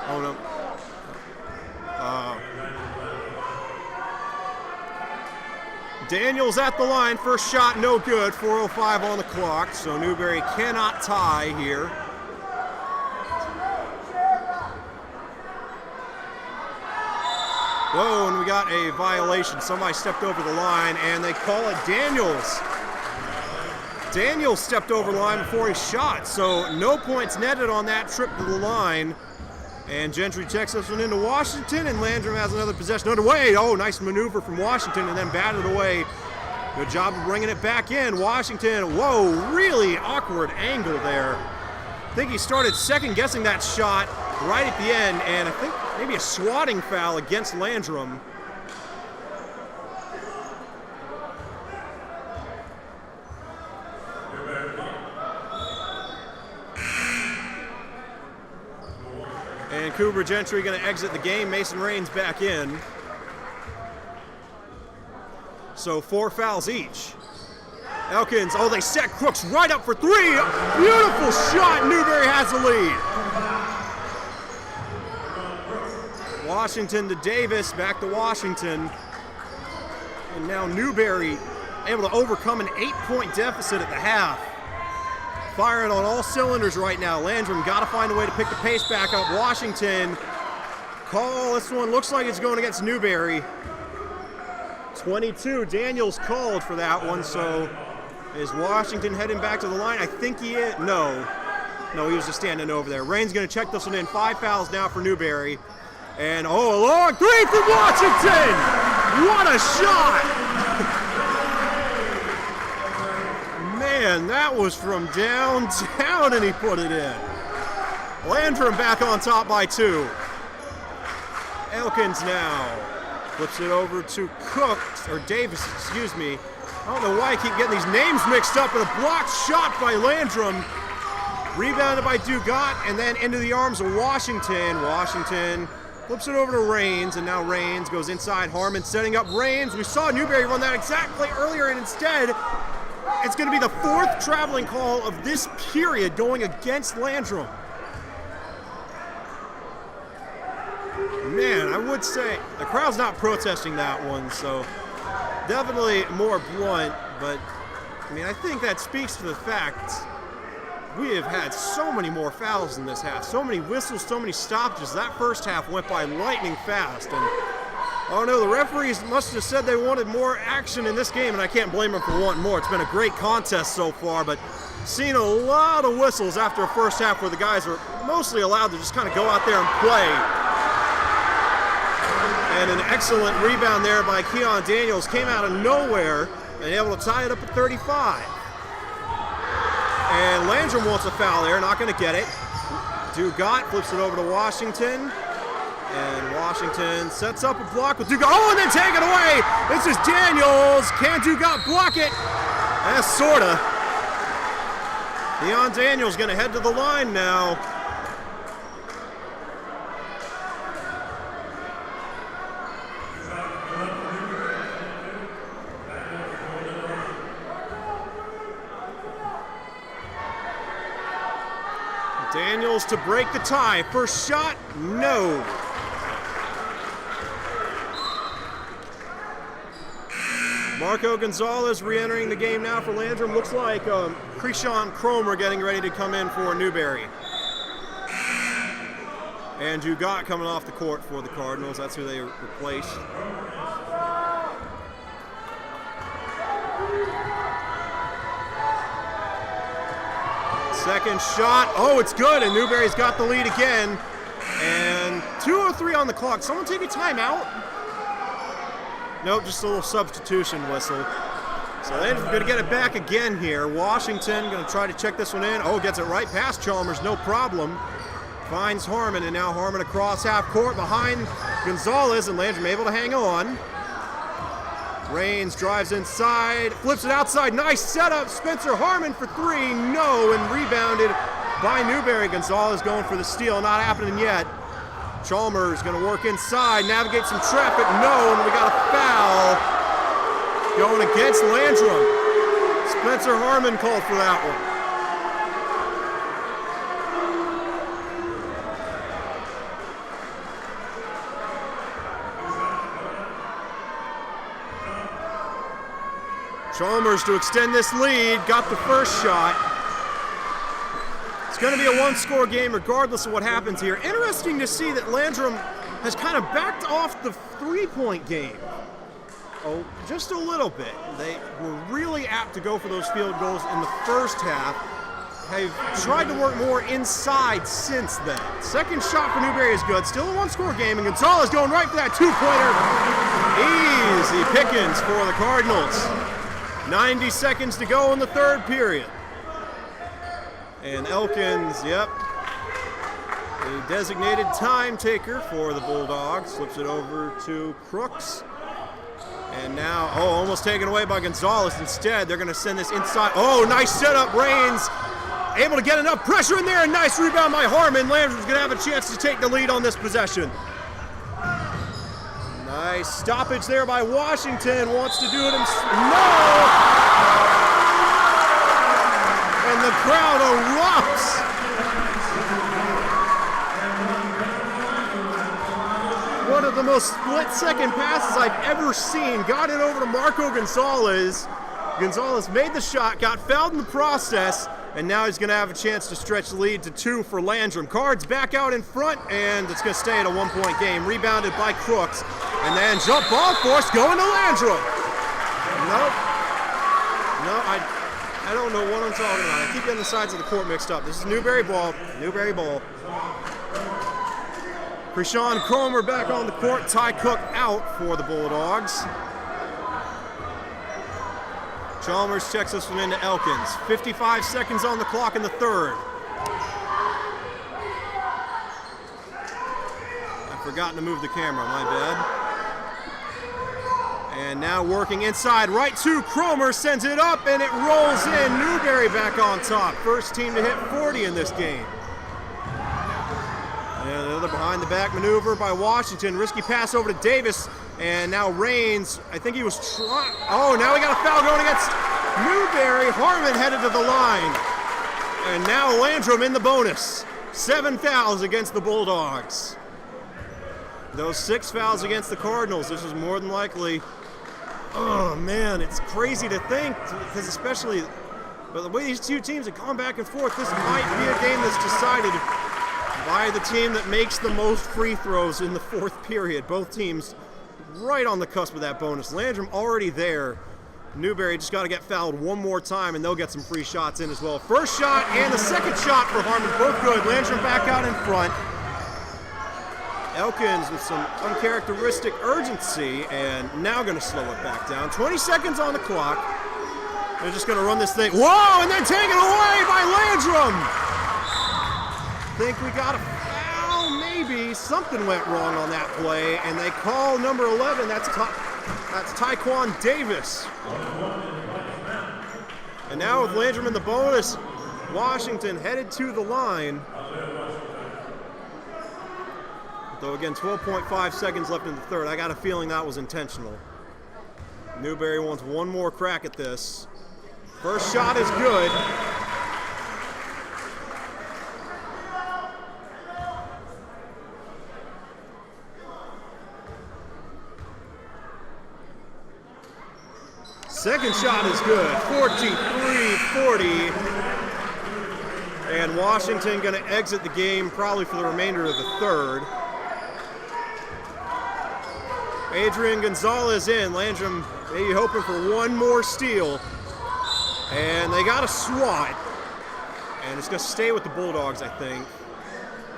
Oh no. Daniels at the line, first shot no good, 4:05 on the clock, so Newberry cannot tie here. Whoa, and we got a violation. Somebody stepped over the line, and they call it Daniels. Daniels stepped over the line before he shot, so no points netted on that trip to the line. And Gentry checks this one into Washington, and Landrum has another possession underway. Oh, nice maneuver from Washington, and then batted away. Good job of bringing it back in. Washington, whoa, really awkward angle there. I think he started second-guessing that shot right at the end, and I think maybe a swatting foul against Landrum. And Cooper Gentry going to exit the game. Mason Rains back in. So 4 fouls each. Elkins, oh, they set Crooks right up for 3. Beautiful shot. Newberry has the lead. Washington to Davis, back to Washington. And now Newberry able to overcome an 8-point deficit at the half. Firing on all cylinders right now. Landrum got to find a way to pick the pace back up. Washington call. This one looks like it's going against Newberry. 22. Daniels called for that one, so is Washington heading back to the line? I think he is. No, he was just standing over there. Rain's going to check this one in. 5 fouls now for Newberry. And a long three from Washington! What a shot! Man, that was from downtown and he put it in. Landrum back on top by 2. Elkins now flips it over to Cooks, or Davis, excuse me. I don't know why I keep getting these names mixed up, but a blocked shot by Landrum. Rebounded by Dugat, and then into the arms of Washington. Washington flips it over to Rains, and now Rains goes inside. Harmon setting up Rains. We saw Newberry run that exact play earlier, and instead, it's going to be the 4th traveling call of this period going against Landrum. Man, I would say the crowd's not protesting that one, so definitely more blunt, but I mean, I think that speaks to the fact we have had so many more fouls in this half, so many whistles, so many stoppages. That first half went by lightning fast, and I don't know, the referees must have said they wanted more action in this game, and I can't blame them for wanting more. It's been a great contest so far, but seen a lot of whistles after a first half where the guys were mostly allowed to just kind of go out there and play. And an excellent rebound there by Keon Daniels came out of nowhere and able to tie it up at 35. And Landrum wants a foul there, not going to get it. Dugat flips it over to Washington. And Washington sets up a block with Dugat. Oh, and then take it away! This is Daniels. Can Dugat block it? Sorta. Keon Daniels going to head to the line now. Daniels to break the tie. First shot, no. Marco Gonzalez re-entering the game now for Landrum. Looks like Krishan Cromer getting ready to come in for Newberry. And Dugat coming off the court for the Cardinals. That's who they replaced. Second shot, oh, it's good, and Newberry's got the lead again. And 2:03 on the clock. Someone take a timeout? Nope, just a little substitution whistle. So they're going to get it back again here. Washington going to try to check this one in. Oh, gets it right past Chalmers, no problem. Finds Harmon, and now Harmon across half court behind Gonzalez, and Landrum able to hang on. Rains drives inside, flips it outside, nice setup. Spencer Harmon for 3, no, and rebounded by Newberry. Gonzalez going for the steal, not happening yet. Chalmers going to work inside, navigate some traffic, no, and we got a foul going against Landrum. Spencer Harmon called for that one. Chalmers to extend this lead, got the first shot. It's going to be a 1-score game regardless of what happens here. Interesting to see that Landrum has kind of backed off the 3-point game. Oh, just a little bit. They were really apt to go for those field goals in the first half. Have tried to work more inside since then. Second shot for Newberry is good. Still a 1-score game, and Gonzalez going right for that 2-pointer. Easy pickings for the Cardinals. 90 seconds to go in the third period. And Elkins, yep, the designated time taker for the Bulldogs, slips it over to Crooks. And now, oh, almost taken away by Gonzalez. Instead, they're going to send this inside. Oh, nice setup, Rains. Able to get enough pressure in there, and nice rebound by Harmon. Landrum's going to have a chance to take the lead on this possession. Nice stoppage there by Washington. Wants to do it himself. No! And the crowd erupts. One of the most split-second passes I've ever seen. Got it over to Marco Gonzalez. Gonzalez made the shot, got fouled in the process, and now he's going to have a chance to stretch the lead to 2 for Landrum. Cards back out in front, and it's going to stay at a 1-point game. Rebounded by Crooks, and then jump ball force going to Landrum. Nope. No, I don't know what I'm talking about. I keep getting the sides of the court mixed up. This is Newberry ball. Newberry ball. Krishan Cromer back on the court. Ty Cook out for the Bulldogs. Chalmers checks this one into Elkins. 55 seconds on the clock in the third. I've forgotten to move the camera, my bad. And now working inside, right to Cromer, sends it up, and it rolls in. Newberry back on top. First team to hit 40 in this game. And another behind-the-back maneuver by Washington. Risky pass over to Davis, and now Raines, I think he was trying. Oh, now we got a foul going against Newberry. Harmon headed to the line. And now Landrum in the bonus. 7 fouls against the Bulldogs. Those 6 fouls against the Cardinals. This is more than likely. Oh man, it's crazy to think, because especially but the way these two teams have gone back and forth, this might be a game that's decided by the team that makes the most free throws in the 4th period. Both teams right on the cusp of that bonus. Landrum already there. Newberry just got to get fouled one more time, and they'll get some free shots in as well. First shot and the second shot for Harmon, both good. Landrum back out in front. Elkins with some uncharacteristic urgency, and now going to slow it back down. 20 seconds on the clock. They're just going to run this thing. Whoa, and then taken away by Landrum. Think we got a foul, maybe. Something went wrong on that play, and they call number 11. That's Taekwon Davis. And now with Landrum in the bonus, Washington headed to the line. Though again, 12.5 seconds left in the third. I got a feeling that was intentional. Newberry wants one more crack at this. First shot is good. Second shot is good. 43-40. And Washington going to exit the game probably for the remainder of the third. Adrian Gonzalez in. Landrum maybe hoping for one more steal. And they got a swat. And it's going to stay with the Bulldogs, I think.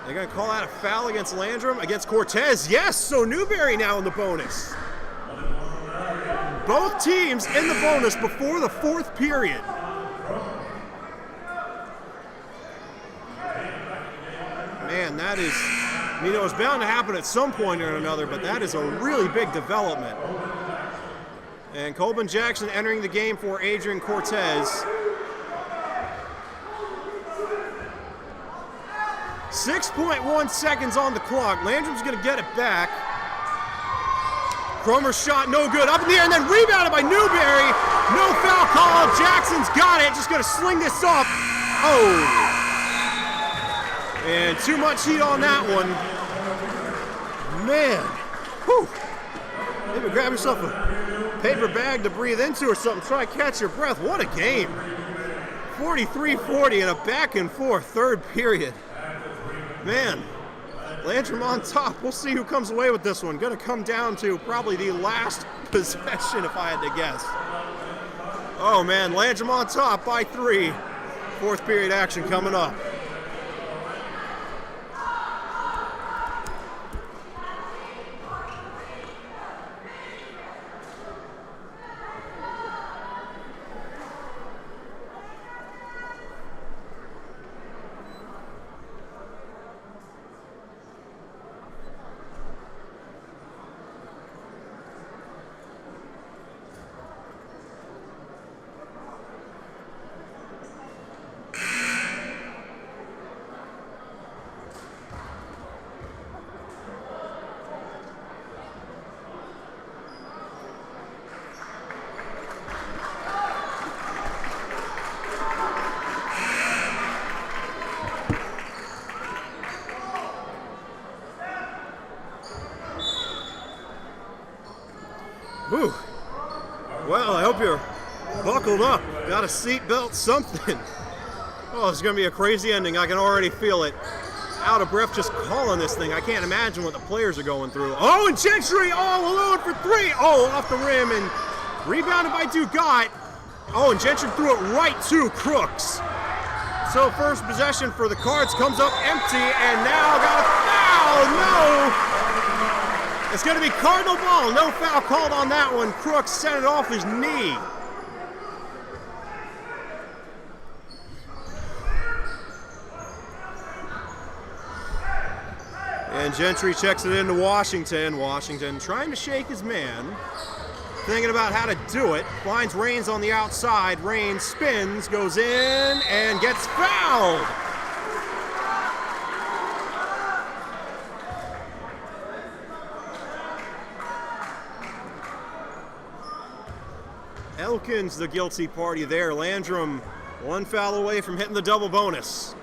They're going to call out a foul against Landrum, against Cortez. Yes, so Newberry now in the bonus. Both teams in the bonus before the 4th period. Man, that is, you know, it's bound to happen at some point or another, but that is a really big development. And Colbin Jackson entering the game for Adrian Cortez. 6.1 seconds on the clock. Landrum's going to get it back. Cromer's shot no good. Up in the air and then rebounded by Newberry. No foul call. Jackson's got it. Just going to sling this up. Oh. And too much heat on that one. Man. Whew. Maybe grab yourself a paper bag to breathe into or something. Try to catch your breath. What a game. 43-40 in a back and forth third period. Man. Landrum on top. We'll see who comes away with this one. Going to come down to probably the last possession if I had to guess. Oh man, Landrum on top by 3. 4th period action coming up. Whew. Well, I hope you're buckled up. Got a seat belt, something. Oh, it's going to be a crazy ending. I can already feel it. Out of breath just calling this thing. I can't imagine what the players are going through. Oh, and Gentry all alone for three. Oh, off the rim and rebounded by Dugat. Oh, and Gentry threw it right to Crooks. So first possession for the Cards comes up empty, and now got a foul. No! It's going to be Cardinal ball. No foul called on that one. Crooks sent it off his knee. And Gentry checks it into Washington. Washington trying to shake his man. Thinking about how to do it. Finds Raines on the outside. Raines spins, goes in, and gets fouled. Elkins the guilty party there. Landrum one foul away from hitting the double bonus.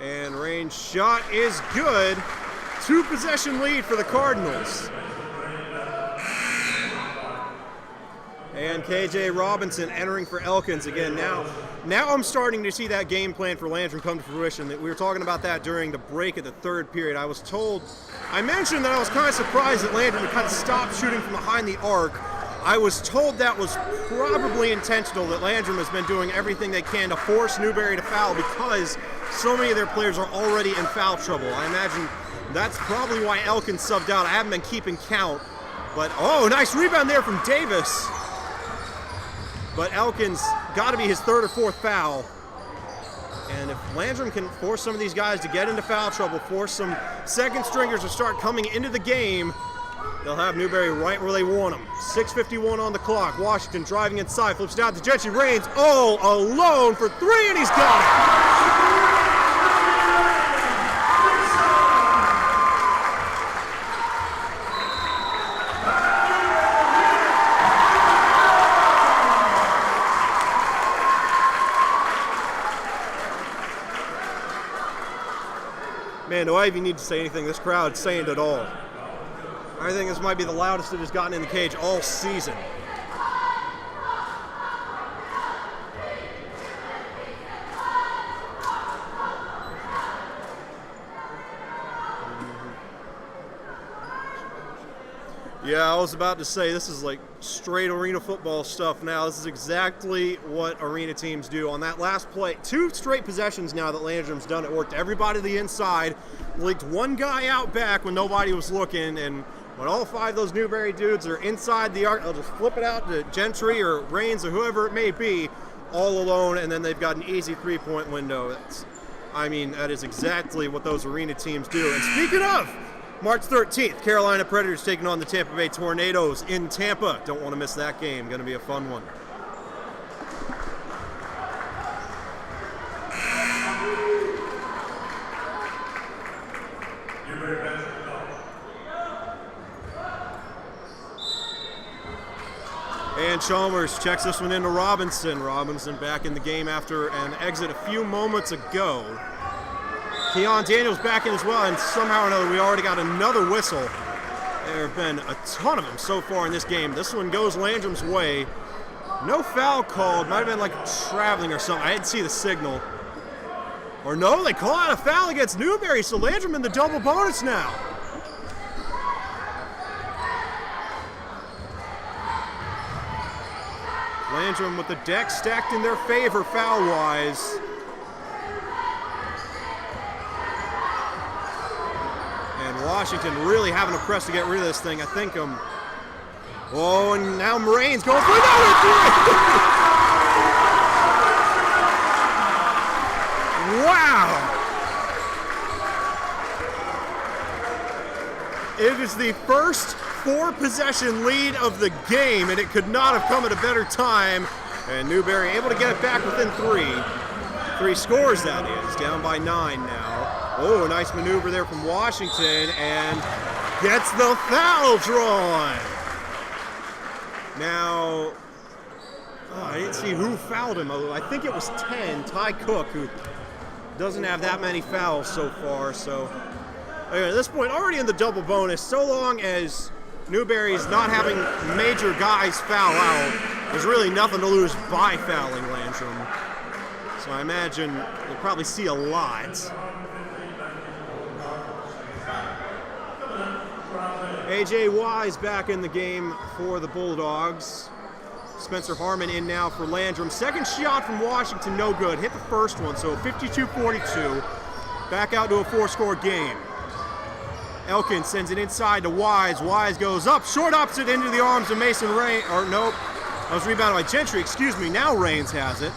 And Raines' shot is good. 2-possession lead for the Cardinals. And KJ Robinson entering for Elkins again. Now I'm starting to see that game plan for Landrum come to fruition. We were talking about that during the break of the third period. I mentioned that I was kind of surprised that Landrum kind of stopped shooting from behind the arc. I was told that was probably intentional, that Landrum has been doing everything they can to force Newberry to foul because so many of their players are already in foul trouble. I imagine that's probably why Elkins subbed out. I haven't been keeping count, but oh, nice rebound there from Davis. But Elkins got to be his third or fourth foul. And if Landrum can force some of these guys to get into foul trouble, force some second stringers to start coming into the game, they'll have Newberry right where they want them. 6:51 on the clock. Washington driving inside, flips down to Gentry. Raines all alone for three, and he's got it. Man, do I even need to say anything? This crowd's saying it all. I think this might be the loudest it has gotten in the cage all season. Yeah, I was about to say, this is like straight arena football stuff now. This is exactly what arena teams do. On that last play, 2 straight possessions now that Landrum's done. It worked everybody to the inside, leaked one guy out back when nobody was looking, and when all 5 of those Newberry dudes are inside the arc, they'll just flip it out to Gentry or Raines or whoever it may be, all alone, and then they've got an easy 3-point window. That is exactly what those arena teams do. And speaking of, March 13th, Carolina Predators taking on the Tampa Bay Tornadoes in Tampa. Don't want to miss that game. Going to be a fun one. And Chalmers checks this one into Robinson. Robinson back in the game after an exit a few moments ago. Keon Daniels back in as well, and somehow or another we already got another whistle. There have been a ton of them so far in this game. This one goes Landrum's way. No foul called. Might have been like traveling or something. I didn't see the signal. Or no, they call out a foul against Newberry, so Landrum in the double bonus now. Landrum with the deck stacked in their favor foul-wise. And Washington really having to press to get rid of this thing. I think oh, and now Raines going for another three! Wow! It is the first 4-possession lead of the game, and it could not have come at a better time. And Newberry able to get it back within 3. 3 scores, that is. Down by 9 now. Oh, a nice maneuver there from Washington, and gets the foul drawn. Now, I didn't see who fouled him. I think it was 10, Ty Cook, who doesn't have that many fouls so far. So at this point, already in the double bonus, so long as Newberry's not having major guys foul out, there's really nothing to lose by fouling Landrum. So I imagine you'll probably see a lot. A.J. Wise back in the game for the Bulldogs. Spencer Harmon in now for Landrum. Second shot from Washington, no good. Hit the first one, so 52-42. Back out to a 4-score game. Elkins sends it inside to Wise. Wise goes up, short opposite into the arms of Mason Rain. Or nope, that was rebounded by Gentry, excuse me. Now Rains has it.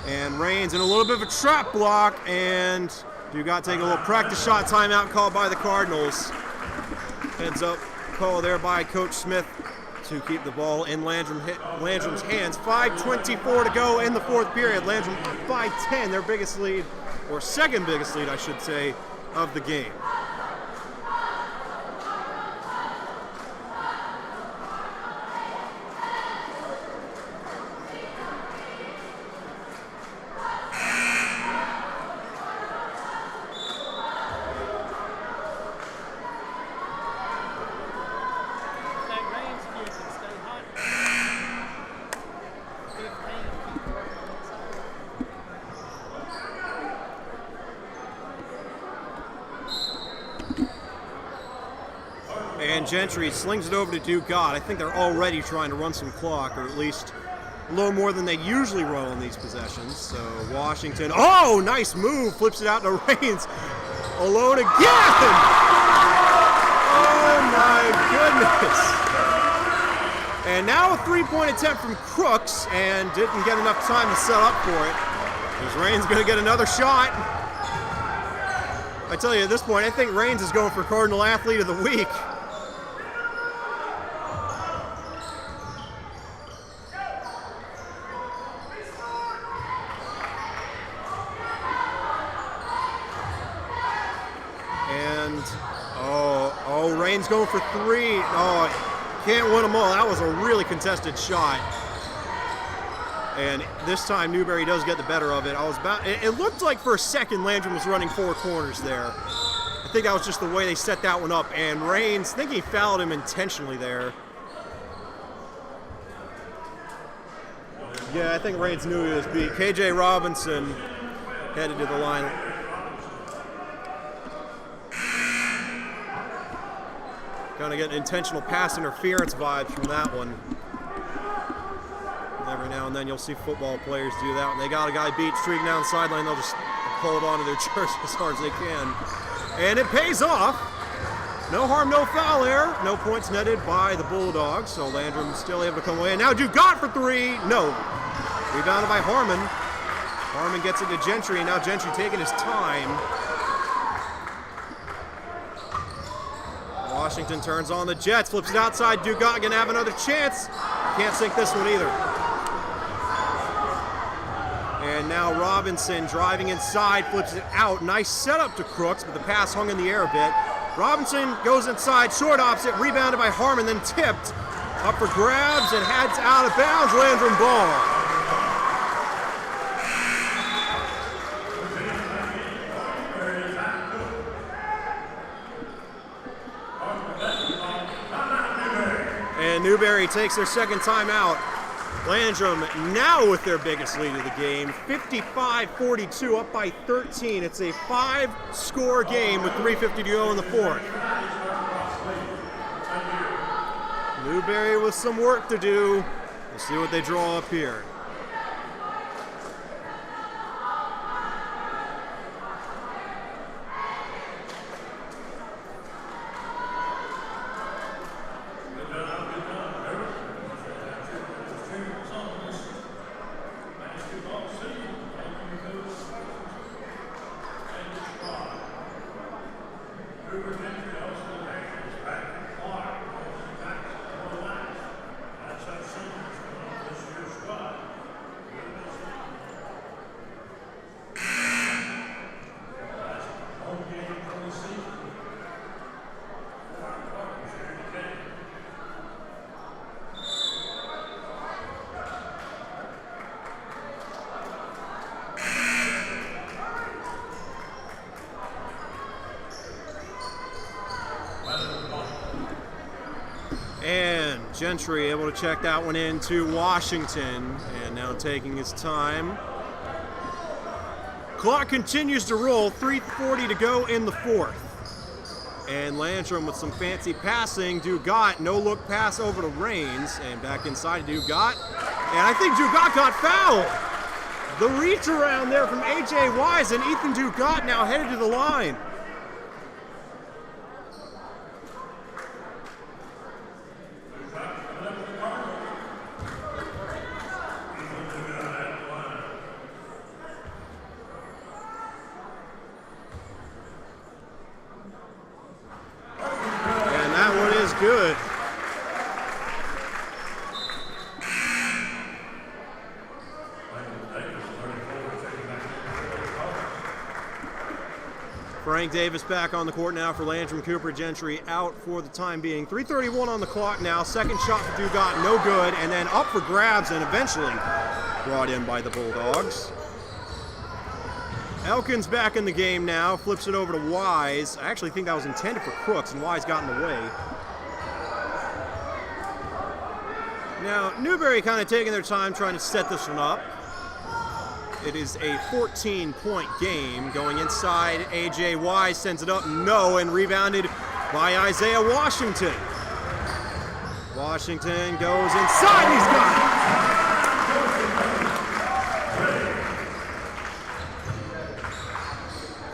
And Rains in a little bit of a trap block, and Dugat taking a little practice shot timeout called by the Cardinals. Heads up call there by Coach Smith to keep the ball in Landrum's hands. 5:24 to go in the fourth period. Landrum by 10, their biggest lead, or second biggest lead, I should say, of the game. And Gentry slings it over to Dugat. I think they're already trying to run some clock, or at least a little more than they usually run on these possessions. So Washington, oh, nice move, flips it out to Rains. Alone again! Oh my goodness! And now a three-point attempt from Crooks, and didn't get enough time to set up for it. Is Rains gonna get another shot? I tell you, at this point, I think Rains is going for Cardinal Athlete of the Week. And, oh, Rains going for three. Oh, can't win them all. That was a really contested shot. And this time Newberry does get the better of it. It looked like for a second Landrum was running four corners there. I think that was just the way they set that one up. And Rains, I think he fouled him intentionally there. Yeah, I think Rains knew he was beat. KJ Robinson headed to the line. Kind of getting intentional pass interference vibes from that one. Every now and then you'll see football players do that. When they got a guy beat streaking down the sideline, they'll just hold on to their jersey as hard as they can. And it pays off. No harm, no foul there. No points netted by the Bulldogs, so Landrum still able to come away. And now Dugat for three. No. Rebounded by Harmon. Harmon gets it to Gentry, and now Gentry taking his time. Washington turns on the Jets, flips it outside. Dugat gonna have another chance. Can't sink this one either. And now Robinson driving inside, flips it out. Nice setup to Crooks, but the pass hung in the air a bit. Robinson goes inside, short opposite, rebounded by Harmon, then tipped. Up for grabs and heads out of bounds. Landrum ball. And Newberry takes their second timeout. Landrum now with their biggest lead of the game, 55-42, up by 13. It's a 5-score game with 3:50 to go in the fourth. Newberry with some work to do. We'll see what they draw up here. And Gentry able to check that one into Washington, and now taking his time. Clock continues to roll, 3:40 to go in the fourth. And Landrum with some fancy passing. Dugat, no-look pass over to Rains, and back inside to Dugat. And I think Dugat got fouled. The reach around there from A.J. Wise, and Ethan Dugat now headed to the line. Good. Frank Davis back on the court now for Landrum. Cooper Gentry out for the time being. 3:31 on the clock now. Second shot for Dugat, no good. And then up for grabs and eventually brought in by the Bulldogs. Elkins back in the game now. Flips it over to Wise. I actually think that was intended for Crooks, and Wise got in the way. Now, Newberry kind of taking their time trying to set this one up. It is a 14-point game. Going inside, A.J. Wise sends it up, no, and rebounded by Isaiah Washington. Washington goes inside, he's got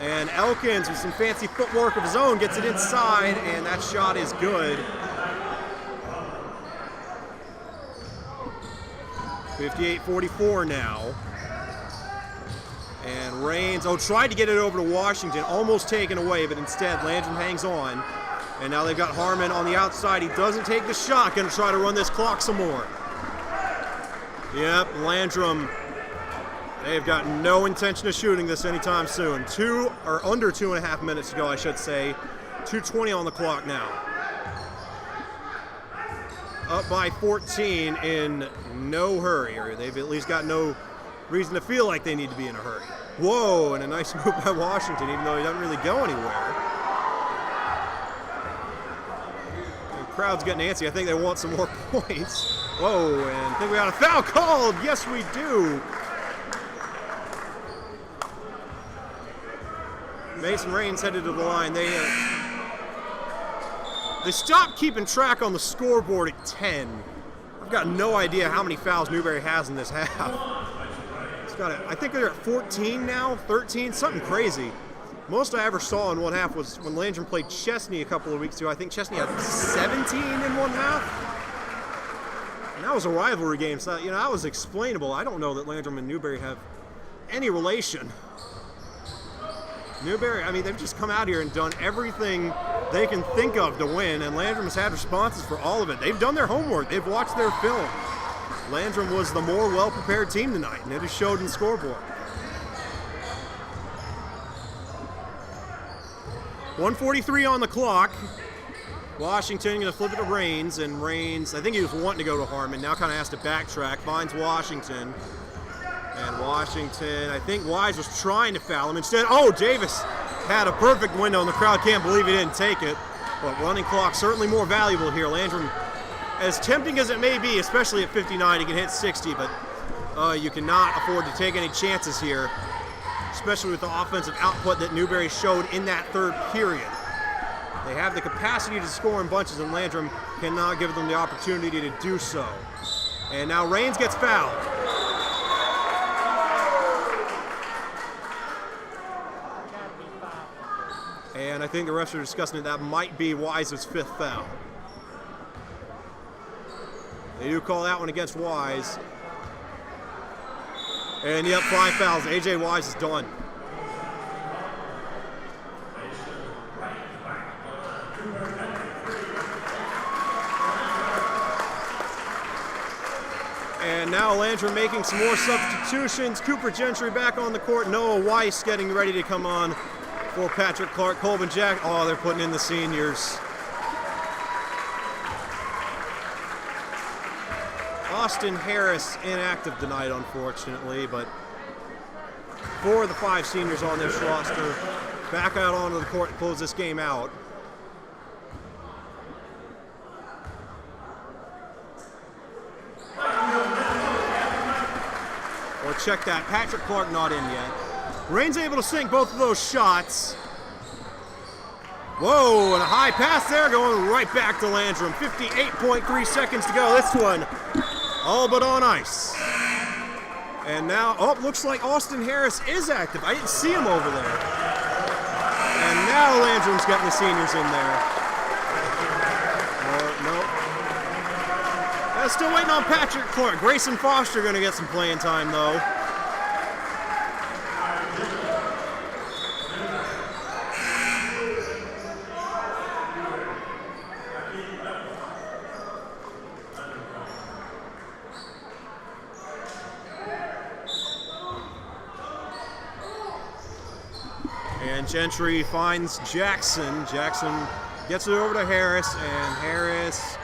it! And Elkins, with some fancy footwork of his own, gets it inside, and that shot is good. 58-44 now. And Rains, tried to get it over to Washington, almost taken away, but instead Landrum hangs on. And now they've got Harmon on the outside. He doesn't take the shot, gonna try to run this clock some more. Yep, Landrum, they've got no intention of shooting this anytime soon. Under 2.5 minutes to go, I should say. 2:20 on the clock now. Up by 14 in no hurry, or they've at least got no reason to feel like they need to be in a hurry. Whoa, and a nice move by Washington, even though he doesn't really go anywhere. The crowd's getting antsy. I think they want some more points. Whoa, and I think we got a foul called. Yes, we do. Mason Rains headed to the line. They stopped keeping track on the scoreboard at 10. I've got no idea how many fouls Newberry has in this half. I think they're at 14 now, 13, something crazy. Most I ever saw in one half was when Landrum played Chesney a couple of weeks ago. I think Chesney had 17 in one half. And that was a rivalry game, so that was explainable. I don't know that Landrum and Newberry have any relation. Newberry, they've just come out here and done everything they can think of to win, and Landrum has had responses for all of it. They've done their homework. They've watched their film. Landrum was the more well-prepared team tonight, and it has showed in the scoreboard. 1:43 on the clock. Washington going to flip it to Rains, and Rains, I think he was wanting to go to Harmon, now kind of has to backtrack, finds Washington. And Washington, I think Wise was trying to foul him. Instead, Davis had a perfect window, and the crowd can't believe he didn't take it. But running clock certainly more valuable here. Landrum, as tempting as it may be, especially at 59, he can hit 60, but you cannot afford to take any chances here, especially with the offensive output that Newberry showed in that third period. They have the capacity to score in bunches, and Landrum cannot give them the opportunity to do so. And now Rains gets fouled. And I think the refs are discussing that might be Wise's 5th foul. They do call that one against Wise. And yep, 5 fouls. A.J. Wise is done. And now Landrum making some more substitutions. Cooper Gentry back on the court. Noah Weiss getting ready to come on for Patrick Clark. Colvin Jack. Oh, they're putting in the seniors. Austin Harris inactive tonight, unfortunately, but 4 of the 5 seniors on this roster back out onto the court to close this game out. Or check that, Patrick Clark not in yet. Rain's able to sink both of those shots. Whoa, and a high pass there going right back to Landrum. 58.3 seconds to go. This one all but on ice. And now, oh, looks like Austin Harris is active. I didn't see him over there. And now Landrum's getting the seniors in there. No. Still waiting on Patrick Clark. Grayson Foster going to get some playing time, though. And Gentry finds Jackson. Jackson gets it over to Harris, and Harris,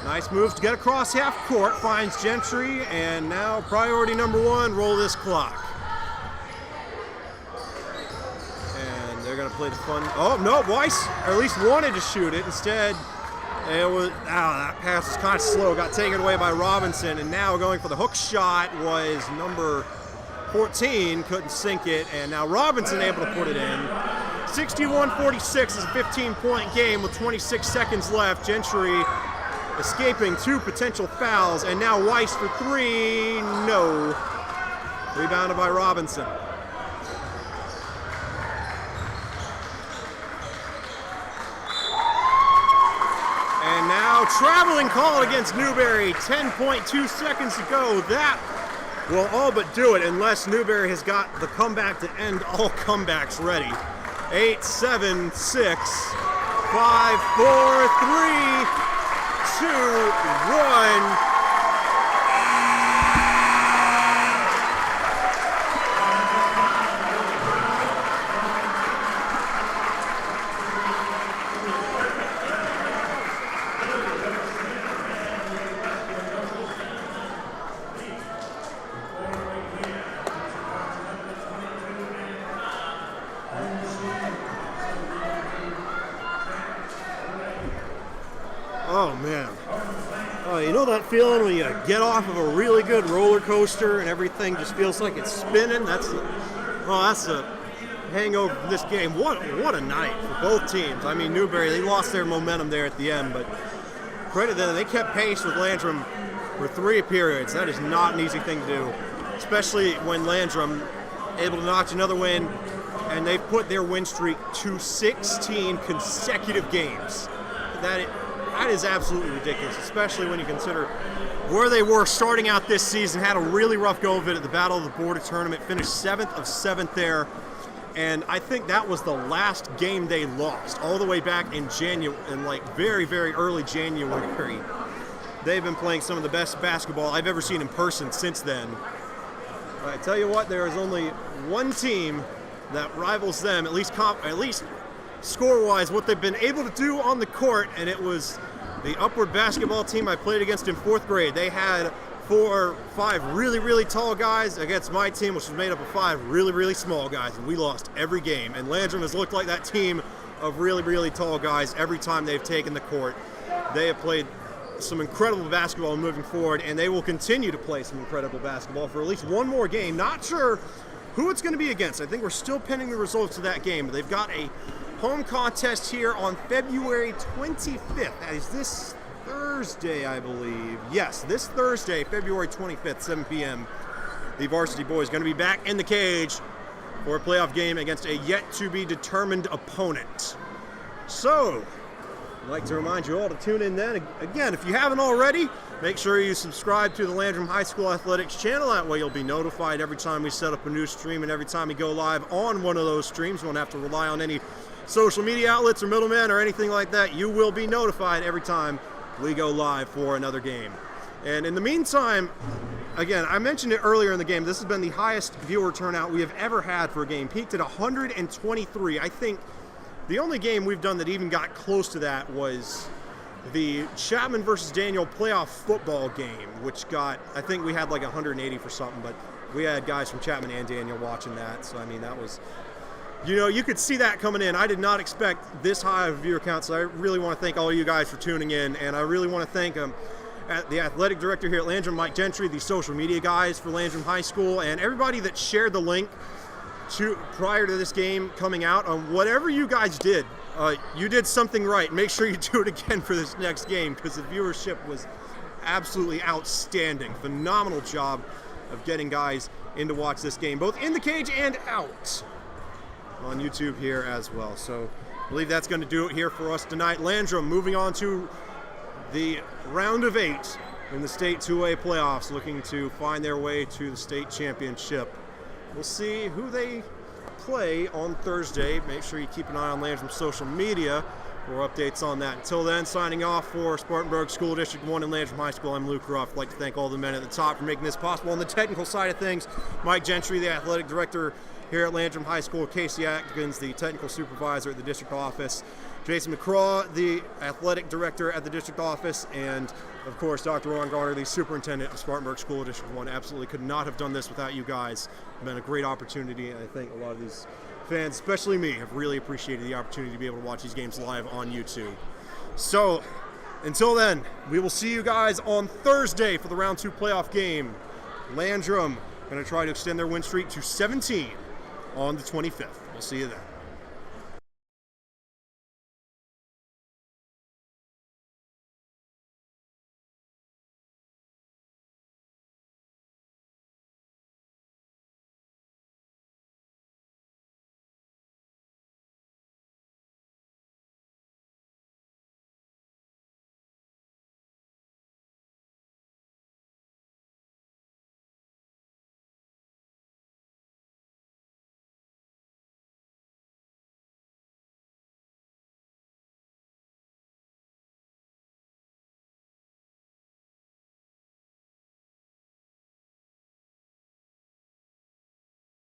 nice move to get across half court, finds Gentry, and now priority number one, roll this clock. And they're gonna play the fun, oh no, Weiss, or at least wanted to shoot it. Instead, it was, that pass was kind of slow, got taken away by Robinson, and now going for the hook shot was number 14, couldn't sink it, and now Robinson able to put it in. 61-46 is a 15-point game with 26 seconds left. Gentry escaping two potential fouls, and now Weiss for three, no. Rebounded by Robinson. And now traveling call against Newberry, 10.2 seconds to go. That will all but do it unless Newberry has got the comeback to end all comebacks ready. 8, 7, 6, 5, 4, 3, 2, 1. Oh man, you know that feeling when you get off of a really good roller coaster and everything just feels like it's spinning? That's the hangover from this game. What a night for both teams. I mean, Newberry, they lost their momentum there at the end, but credit to them, they kept pace with Landrum for 3 periods. That is not an easy thing to do, especially when Landrum able to notch another win, and they put their win streak to 16 consecutive games. That is absolutely ridiculous, especially when you consider where they were starting out this season. Had a really rough go of it at the Battle of the Border tournament, finished 7th of 7th there, and I think that was the last game they lost, all the way back in January, in like very, very early January. They've been playing some of the best basketball I've ever seen in person since then. But I tell you what, there is only one team that rivals them, at least score-wise, what they've been able to do on the court, and it was the Upward basketball team I played against in 4th grade. They had 4 or 5 really, really tall guys against my team, which was made up of 5 really, really small guys, and we lost every game. And Landrum has looked like that team of really, really tall guys every time they've taken the court. They have played some incredible basketball moving forward, and they will continue to play some incredible basketball for at least one more game. Not sure who it's going to be against. I think we're still pending the results of that game, but they've got a home contest here on February 25th. That is this Thursday, I believe. Yes, this Thursday, February 25th, 7 p.m. The Varsity boys going to be back in the cage for a playoff game against a yet-to-be-determined opponent. So, I'd like to remind you all to tune in then. Again, if you haven't already, make sure you subscribe to the Landrum High School Athletics channel. That way you'll be notified every time we set up a new stream and every time we go live on one of those streams. You won't have to rely on any social media outlets or middlemen or anything like that. You will be notified every time we go live for another game. And in the meantime, again, I mentioned it earlier in the game, this has been the highest viewer turnout we have ever had for a game. Peaked at 123. I think the only game we've done that even got close to that was the Chapman versus Daniel playoff football game, which got, I think we had like 180 for something, but we had guys from Chapman and Daniel watching that. So, I mean, that was, you know, you could see that coming in. I did not expect this high of a viewer count, so I really want to thank all of you guys for tuning in, and I really want to thank the athletic director here at Landrum, Mike Gentry, the social media guys for Landrum High School, and everybody that shared the link prior to this game coming out, on whatever you guys did, you did something right. Make sure you do it again for this next game, because the viewership was absolutely outstanding. Phenomenal job of getting guys in to watch this game, both in the cage and out on YouTube here as well. So I believe that's going to do it here for us tonight. Landrum moving on to the round of 8 in the state 2A playoffs, looking to find their way to the state championship. We'll see who they play on Thursday. Make sure you keep an eye on Landrum's social media for updates on that. Until then, signing off for Spartanburg School District 1 and Landrum High School, I'm Luke Ruff. I'd like to thank all the men at the top for making this possible. On the technical side of things, Mike Gentry, the athletic director here at Landrum High School, Casey Atkins, the technical supervisor at the district office, Jason McCraw, the athletic director at the district office, and of course Dr. Ron Garner, the superintendent of Spartanburg School District 1. Absolutely could not have done this without you guys. It's been a great opportunity, and I think a lot of these fans, especially me, have really appreciated the opportunity to be able to watch these games live on YouTube. So until then, we will see you guys on Thursday for the round 2 playoff game. Landrum going to try to extend their win streak to 17 on the 25th. We'll see you then.